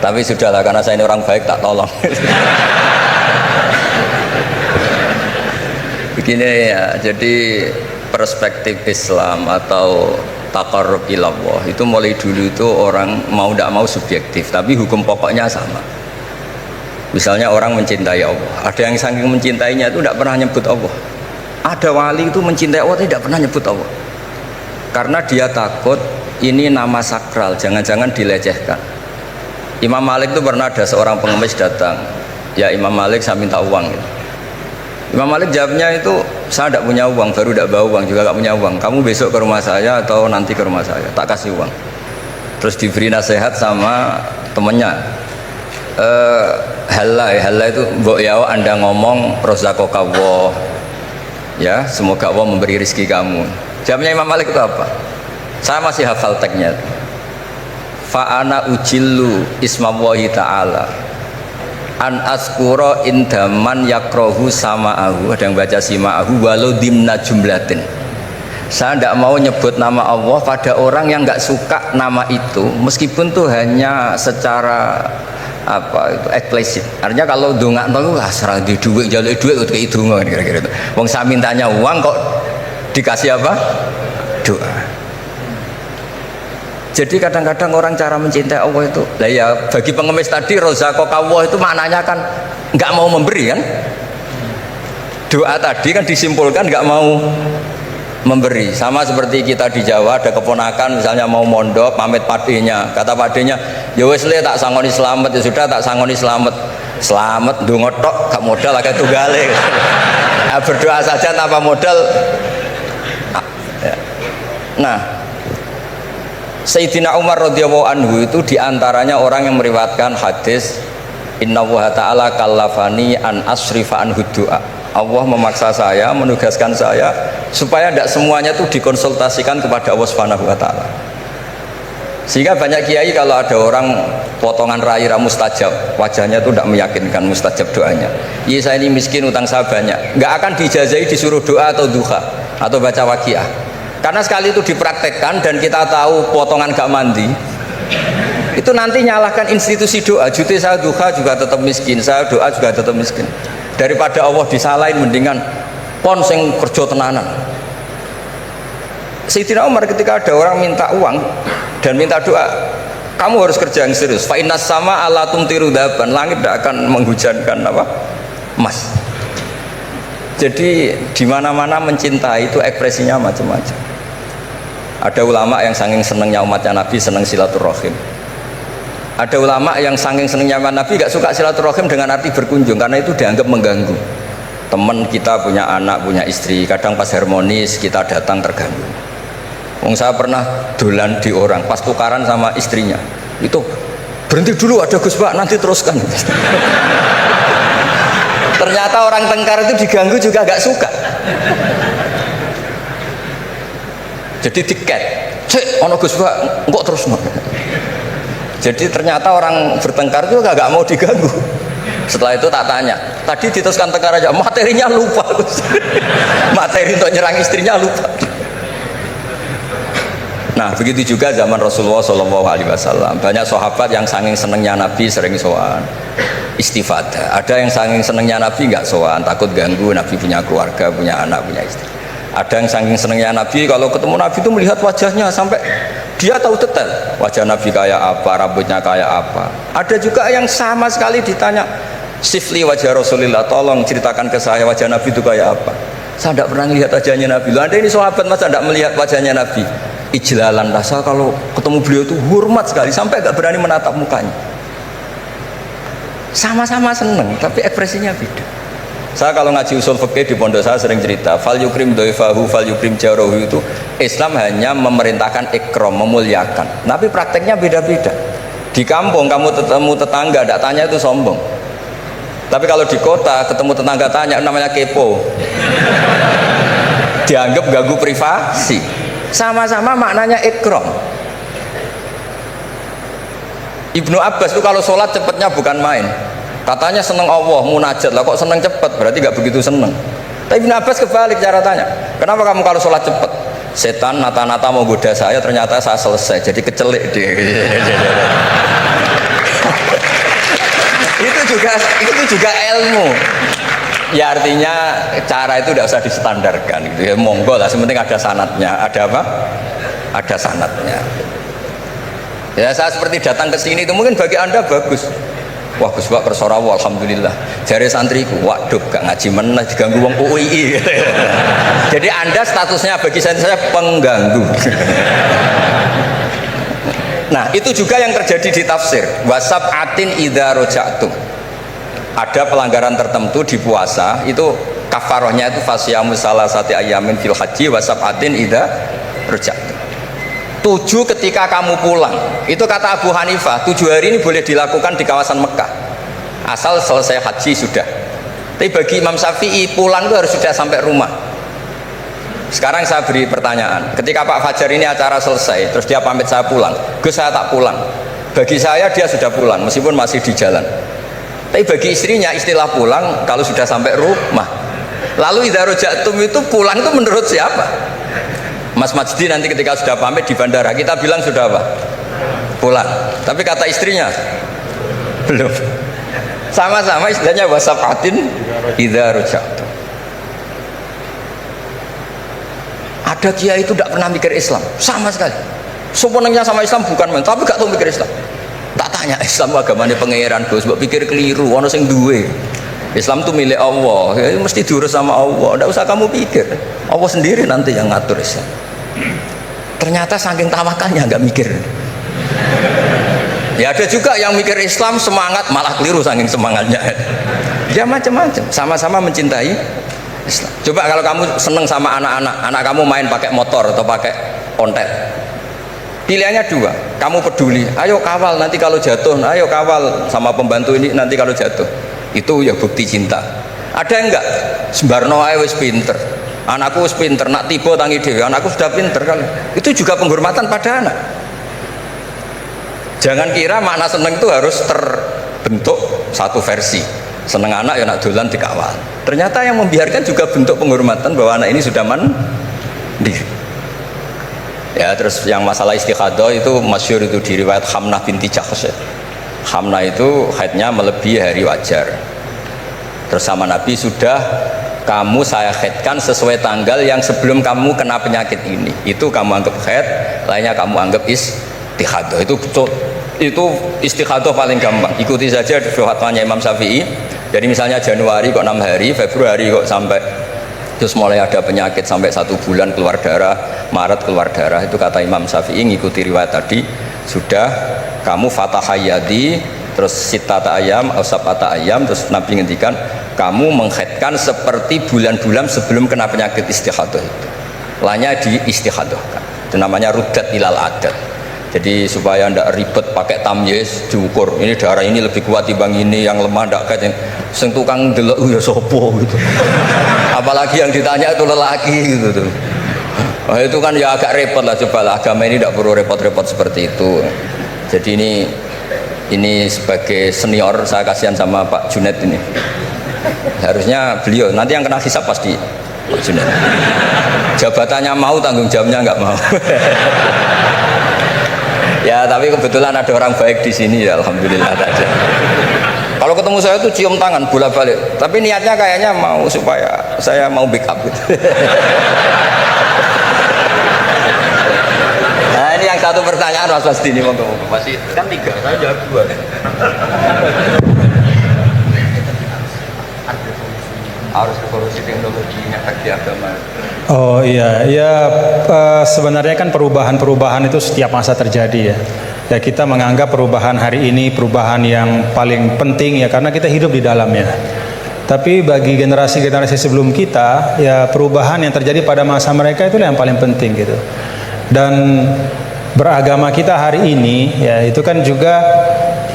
Tapi sudahlah, karena saya ini orang baik, tak tolong. Begini ya, jadi perspektif Islam atau taqarrub ilallah itu mulai dulu itu orang mau tidak mau subjektif, tapi hukum pokoknya sama. Misalnya orang mencintai Allah, ada yang saking mencintainya itu tidak pernah nyebut Allah. Ada wali itu mencintai Allah tidak pernah nyebut Allah, karena dia takut ini nama sakral, jangan-jangan dilecehkan. Imam Malik itu pernah ada seorang pengemis datang, ya Imam Malik saya minta uang gitu. Imam Malik jawabnya itu, saya tidak punya uang, baru tidak bawa uang, juga tidak punya uang. Kamu besok ke rumah saya atau nanti ke rumah saya, tak kasih uang. Terus diberi nasihat sama temennya, Halla itu mbok ya Anda ngomong rozaqakallah, ya semoga Allah memberi rezeki kamu. Jawabnya Imam Malik itu apa? Saya masih hafal teksnya. Fa'ana ujillu ismallahi ta'ala an askura indaman yakrohu sama'ahu, ada yang baca sima'ahu walau dimna jumlatin. Saya tidak mau nyebut nama Allah pada orang yang nggak suka nama itu, meskipun tuh hanya secara apa itu eksplisit. Artinya kalau dongak itu serang di duit, jaluk duit kayak itu kira-kira itu. Wong saya mintanya uang kok dikasih apa? Doa. Jadi kadang-kadang orang cara mencintai Allah itu, lah ya bagi pengemis tadi rozaqakallah itu maknanya kan nggak mau memberi kan? Doa tadi kan disimpulkan nggak mau memberi. Sama seperti kita di Jawa ada keponakan misalnya mau mondok pamit padenya, kata padenya ya wis le tak sangoni slamet, ya sudah tak sangoni slamet. Slamet ndonga tok gak modal agak tunggale. Nah, berdoa saja tanpa modal. Nah, Sayyidina Umar radhiyallahu anhu itu diantaranya orang yang meriwayatkan hadis innallaha ta'ala kallafani an asrifa anhu du'a. Allah memaksa saya, menugaskan saya supaya tidak semuanya itu dikonsultasikan kepada Allah Subhanahu wa taala. Sehingga banyak kiai kalau ada orang potongan rai mustajab, wajahnya itu tidak meyakinkan mustajab doanya. Iya saya ini miskin, utang saya banyak, nggak akan dijazahi disuruh doa atau duha atau baca waqiah. Karena sekali itu dipraktekkan dan kita tahu potongan gak mandi, itu nanti nyalahkan institusi doa. Jute saya duha juga tetap miskin, saya doa juga tetap miskin. Daripada Allah disalahin, mendingan pon sing kerja tenanan. Sayyidina Umar ketika ada orang minta uang dan minta doa, kamu harus kerja yang serius. Fa innas sama ala tumtiru daban, langit tidak akan menghujankan apa? Emas. Jadi di mana-mana mencintai itu ekspresinya macam-macam. Ada ulama yang saking senengnya umatnya Nabi seneng silaturahim. Ada ulama yang saking senengnya umat Nabi gak suka silaturahim dengan arti berkunjung karena itu dianggap mengganggu. Teman kita punya anak, punya istri, kadang pas harmonis kita datang terganggu. Wong saya pernah dolan di orang pas tukaran sama istrinya, itu berhenti dulu ada Gus Pak nanti teruskan. Ternyata orang tengkar itu diganggu juga gak suka. Jadi tiket cek ono Gus Pak kok terus no. Jadi ternyata orang bertengkar itu gak mau diganggu. Setelah itu tak tanya, tadi diteruskan tengkar aja, materinya lupa. Materi untuk nyerang istrinya lupa. Nah begitu juga zaman Rasulullah SAW, banyak sahabat yang saking senengnya Nabi sering sowan istifadah. Ada yang saking senengnya Nabi nggak sowan, takut ganggu. Nabi punya keluarga, punya anak, punya istri. Ada yang saking senengnya Nabi, kalau ketemu Nabi itu melihat wajahnya sampai dia tahu detail wajah Nabi kayak apa, rambutnya kayak apa. Ada juga yang sama sekali ditanya, sifli wajah Rasulullah, tolong ceritakan ke saya wajah Nabi itu kayak apa. Saya tidak pernah melihat wajahnya Nabi. Loh, Anda ini sahabat masa tidak melihat wajahnya Nabi? Ijlalan rasa kalau ketemu beliau itu hormat sekali sampai gak berani menatap mukanya. Sama-sama seneng tapi ekspresinya beda. Saya kalau ngaji usul fikih di pondok saya sering cerita fal yukrim doifahu fal yukrim jarahu, itu Islam hanya memerintahkan ikram, memuliakan, tapi prakteknya beda-beda. Di kampung kamu ketemu tetangga tidak tanya itu sombong, tapi kalau di kota ketemu tetangga tanya namanya kepo, dianggap ganggu privasi. Sama-sama maknanya ikram. Ibnu Abbas itu kalau sholat cepatnya bukan main, katanya seneng Allah, munajat lah, kok seneng cepet berarti gak begitu seneng. Tapi Ibnu Abbas kebalik cara tanya, kenapa kamu kalau sholat cepet? Setan nata-nata mau goda saya, ternyata saya selesai jadi kecelik dia. itu juga ilmu. Ya artinya cara itu tidak usah distandarkan gitu ya, monggo lah, sementing ada sanatnya. Ada apa? Ada sanatnya. Ya saya seperti datang ke sini itu mungkin bagi Anda bagus. Wah Gus Pak kersorawa alhamdulillah. Jari santriku, waduh gak ngaji meneh diganggu wong UII. Jadi Anda statusnya bagi saya pengganggu. Nah, itu juga yang terjadi di tafsir. Wasab'atin idza raja'tum. Ada pelanggaran tertentu di puasa, itu kafarohnya itu fasyamu salasati ayamin fil haji wasab'atin idza raja'tum. 7 ketika kamu pulang. Itu kata Abu Hanifah, 7 hari ini boleh dilakukan di kawasan Mekah. Asal selesai haji sudah. Tapi bagi Imam Syafi'i pulang itu harus sudah sampai rumah. Sekarang saya beri pertanyaan, ketika Pak Fajar ini acara selesai, terus dia pamit saya pulang, Gus saya tak pulang. Bagi saya dia sudah pulang, meskipun masih di jalan. Tapi bagi istrinya istilah pulang kalau sudah sampai rumah. Lalu idza raja'tum itu pulang itu menurut siapa? Mas Majdi nanti ketika sudah pamit di bandara kita bilang sudah apa? Pulang. Tapi kata istrinya belum. Sama-sama istilahnya wasafatin idza raja'tum. Ada kiai itu tidak pernah mikir Islam sama sekali. Sebenarnya sama Islam bukan main, tapi gak tahu mikir Islam. Tak tanya Islam agamanya pangeran Gus, mbok pikir keliru, ono sing duwe. Islam itu milik Allah, ya, mesti diurus sama Allah. Tidak usah kamu pikir, Allah sendiri nanti yang ngatur Islam. Ternyata saking tawakalnya nggak mikir. Ya ada juga yang mikir Islam semangat malah keliru saking semangatnya. Ya macam-macam, sama-sama mencintai Islam. Coba kalau kamu seneng sama anak-anak, anak kamu main pakai motor atau pakai ontel. Pilihannya 2, kamu peduli, ayo kawal nanti kalau jatuh, ayo kawal sama pembantu ini nanti kalau jatuh. Itu ya bukti cinta. Ada enggak? Sembarno ae wis pinter. Anakku wis pinter, nak tiba tangi dhewe, anakku sudah pinter kali. Itu juga penghormatan pada anak. Jangan kira makna seneng itu harus terbentuk satu versi. Seneng anak ya nak dolan dikawal. Ternyata yang membiarkan juga bentuk penghormatan bahwa anak ini sudah mandiri. Ya, terus yang masalah istikhadah itu masyhur itu di riwayat Hamnah binti Jahsy. Hamnah itu haidnya melebihi hari wajar. Terus sama Nabi, sudah kamu saya haidkan sesuai tanggal yang sebelum kamu kena penyakit ini. Itu kamu anggap haid, lainnya kamu anggap istikhadah. Itu istikhadah paling gampang. Ikuti saja fatwanya Imam Syafi'i. Jadi misalnya Januari kok 6 hari, Februari kok sampai terus mulai ada penyakit sampai 1 bulan keluar darah, Maret keluar darah, itu kata Imam Syafi'i ngikuti riwayat tadi, sudah kamu fatahayadi terus sitata ayam atau sabata ayam, terus Nabi ngendikan kamu menghaidkan seperti bulan-bulan sebelum kena penyakit istikhadah itu, lainnya di istikhadohkan. Itu namanya rudat ilal adat. Jadi supaya tidak ribet pakai tamyiz diukur, ini darah ini lebih kuat dibanding ini, yang lemah tidak kayak sing tukang delok ya sopo gitu. Apalagi yang ditanya itu lelaki gitu tuh. Nah, itu kan ya agak repot lah, cobalah agama ini tidak perlu repot-repot seperti itu. Jadi ini sebagai senior saya kasihan sama Pak Junet ini. Harusnya beliau nanti yang kena hisab pasti Pak Junet. Jabatannya mau, tanggung jawabnya nggak mau. Ya, tapi kebetulan ada orang baik di sini ya, alhamdulillah saja. Kalau ketemu saya tuh cium tangan bolak-balik, tapi niatnya kayaknya mau supaya saya mau backup gitu. Nah, ini yang satu pertanyaan Mas Basdi ini masih kan 3, saya jawab 2. Harus revolusi teknologi ngefek di agama. Oh iya, ya sebenarnya kan perubahan-perubahan itu setiap masa terjadi ya. Ya kita menganggap perubahan hari ini perubahan yang paling penting ya karena kita hidup di dalamnya. Tapi bagi generasi-generasi sebelum kita, ya perubahan yang terjadi pada masa mereka itu yang paling penting gitu. Dan beragama kita hari ini ya itu kan juga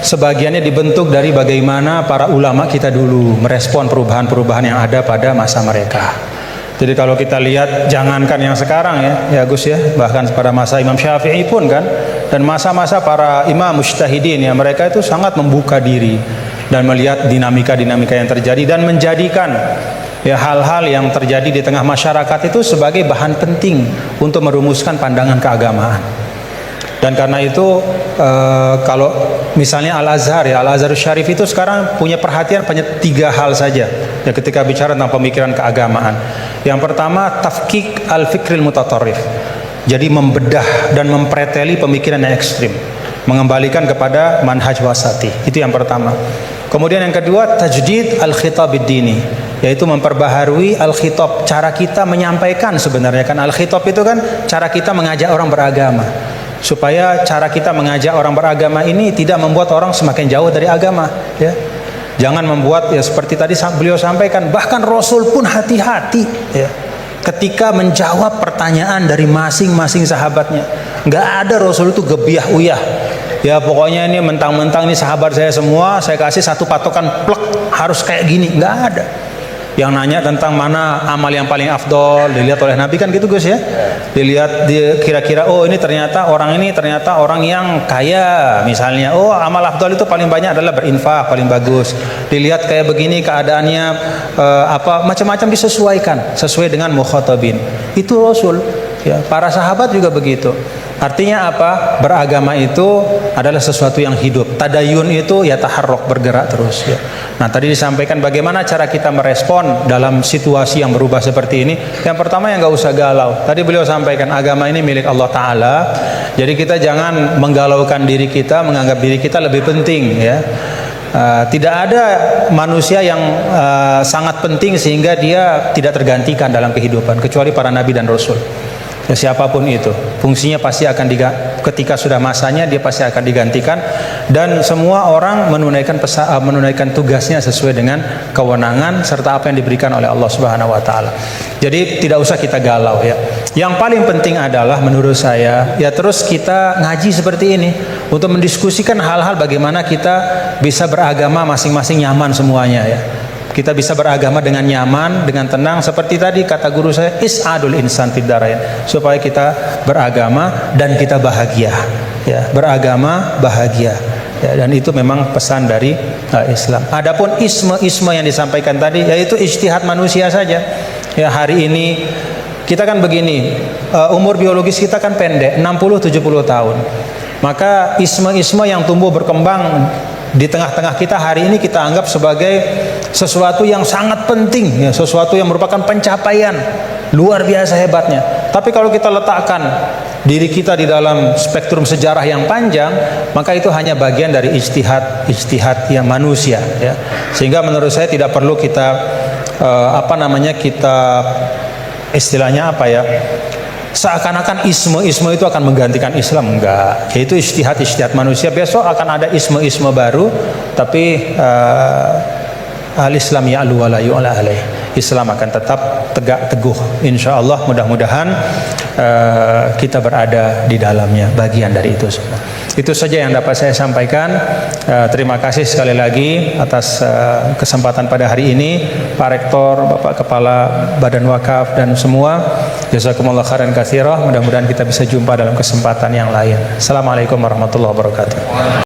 sebagiannya dibentuk dari bagaimana para ulama kita dulu merespon perubahan-perubahan yang ada pada masa mereka. Jadi kalau kita lihat jangankan yang sekarang ya Gus ya, bahkan pada masa Imam Syafi'i pun kan, dan masa-masa para imam mujtahidin ya, mereka itu sangat membuka diri dan melihat dinamika-dinamika yang terjadi dan menjadikan ya hal-hal yang terjadi di tengah masyarakat itu sebagai bahan penting untuk merumuskan pandangan keagamaan. Dan karena itu kalau misalnya Al-Azhar ya, Al-Azhar Syarif itu sekarang punya perhatian hanya 3 hal saja ya ketika bicara tentang pemikiran keagamaan. Yang pertama, tafkik al-fikril mutatarrif. Jadi membedah dan mempreteli pemikiran yang ekstrim, mengembalikan kepada manhaj wasati. Itu yang pertama. Kemudian yang kedua, tajdid al-khitab ad-dini, yaitu memperbaharui al-khitab, cara kita menyampaikan. Sebenarnya kan al-khitab itu kan cara kita mengajak orang beragama, supaya cara kita mengajak orang beragama ini tidak membuat orang semakin jauh dari agama ya. Jangan membuat ya seperti tadi beliau sampaikan, bahkan Rasul pun hati-hati ya ketika menjawab pertanyaan dari masing-masing sahabatnya. Nggak ada Rasul itu gebiah uyah ya, pokoknya ini mentang-mentang ini sahabat saya semua, saya kasih satu patokan plek harus kayak gini. Nggak ada. Yang nanya tentang mana amal yang paling afdol dilihat oleh Nabi kan gitu Gus ya. Dilihat kira-kira oh ini ternyata orang yang kaya misalnya. Oh amal afdol itu paling banyak adalah berinfak, paling bagus. Dilihat kayak begini keadaannya apa macam-macam disesuaikan sesuai dengan mukhatabin. Itu Rasul ya. Para sahabat juga begitu. Artinya apa? Beragama itu adalah sesuatu yang hidup. Tadayun itu ya taharruk, bergerak terus ya. Nah, tadi disampaikan bagaimana cara kita merespon dalam situasi yang berubah seperti ini. Yang pertama yang nggak usah galau. Tadi beliau sampaikan agama ini milik Allah Ta'ala. Jadi kita jangan menggalaukan diri kita, menganggap diri kita lebih penting ya. Tidak ada manusia yang sangat penting sehingga dia tidak tergantikan dalam kehidupan kecuali para nabi dan rasul. Ya, siapapun itu fungsinya pasti akan ketika sudah masanya dia pasti akan digantikan, dan semua orang menunaikan tugasnya sesuai dengan kewenangan serta apa yang diberikan oleh Allah Subhanahu wa taala. Jadi tidak usah kita galau ya. Yang paling penting adalah menurut saya ya terus kita ngaji seperti ini untuk mendiskusikan hal-hal bagaimana kita bisa beragama masing-masing nyaman semuanya ya. Kita bisa beragama dengan nyaman, dengan tenang, seperti tadi kata guru saya, is'adul insan fid darain, supaya kita beragama dan kita bahagia. ya, beragama bahagia. Ya, dan itu memang pesan dari Islam. Adapun isme-isme yang disampaikan tadi, yaitu ijtihad manusia saja. Ya, hari ini kita kan begini, umur biologis kita kan pendek, 60-70 tahun. Maka isme-isme yang tumbuh berkembang di tengah-tengah kita hari ini kita anggap sebagai sesuatu yang sangat penting, ya, sesuatu yang merupakan pencapaian luar biasa hebatnya. Tapi kalau kita letakkan diri kita di dalam spektrum sejarah yang panjang, maka itu hanya bagian dari ijtihad yang manusia, ya. Sehingga menurut saya tidak perlu kita kita istilahnya apa ya, seakan-akan isme itu akan menggantikan Islam. Enggak, yaitu ijtihad manusia. Besok akan ada isme baru, tapi al-Islam ya'lu wa la yu'la alaih. Islam akan tetap tegak teguh, insya Allah. Mudah-mudahan kita berada di dalamnya, bagian dari itu semua. Itu saja yang dapat saya sampaikan. Terima kasih sekali lagi atas kesempatan pada hari ini, Pak Rektor, Bapak Kepala Badan Wakaf dan semua. Jazakumullah khairan katsira. Mudah-mudahan kita bisa jumpa dalam kesempatan yang lain. Assalamualaikum warahmatullahi wabarakatuh.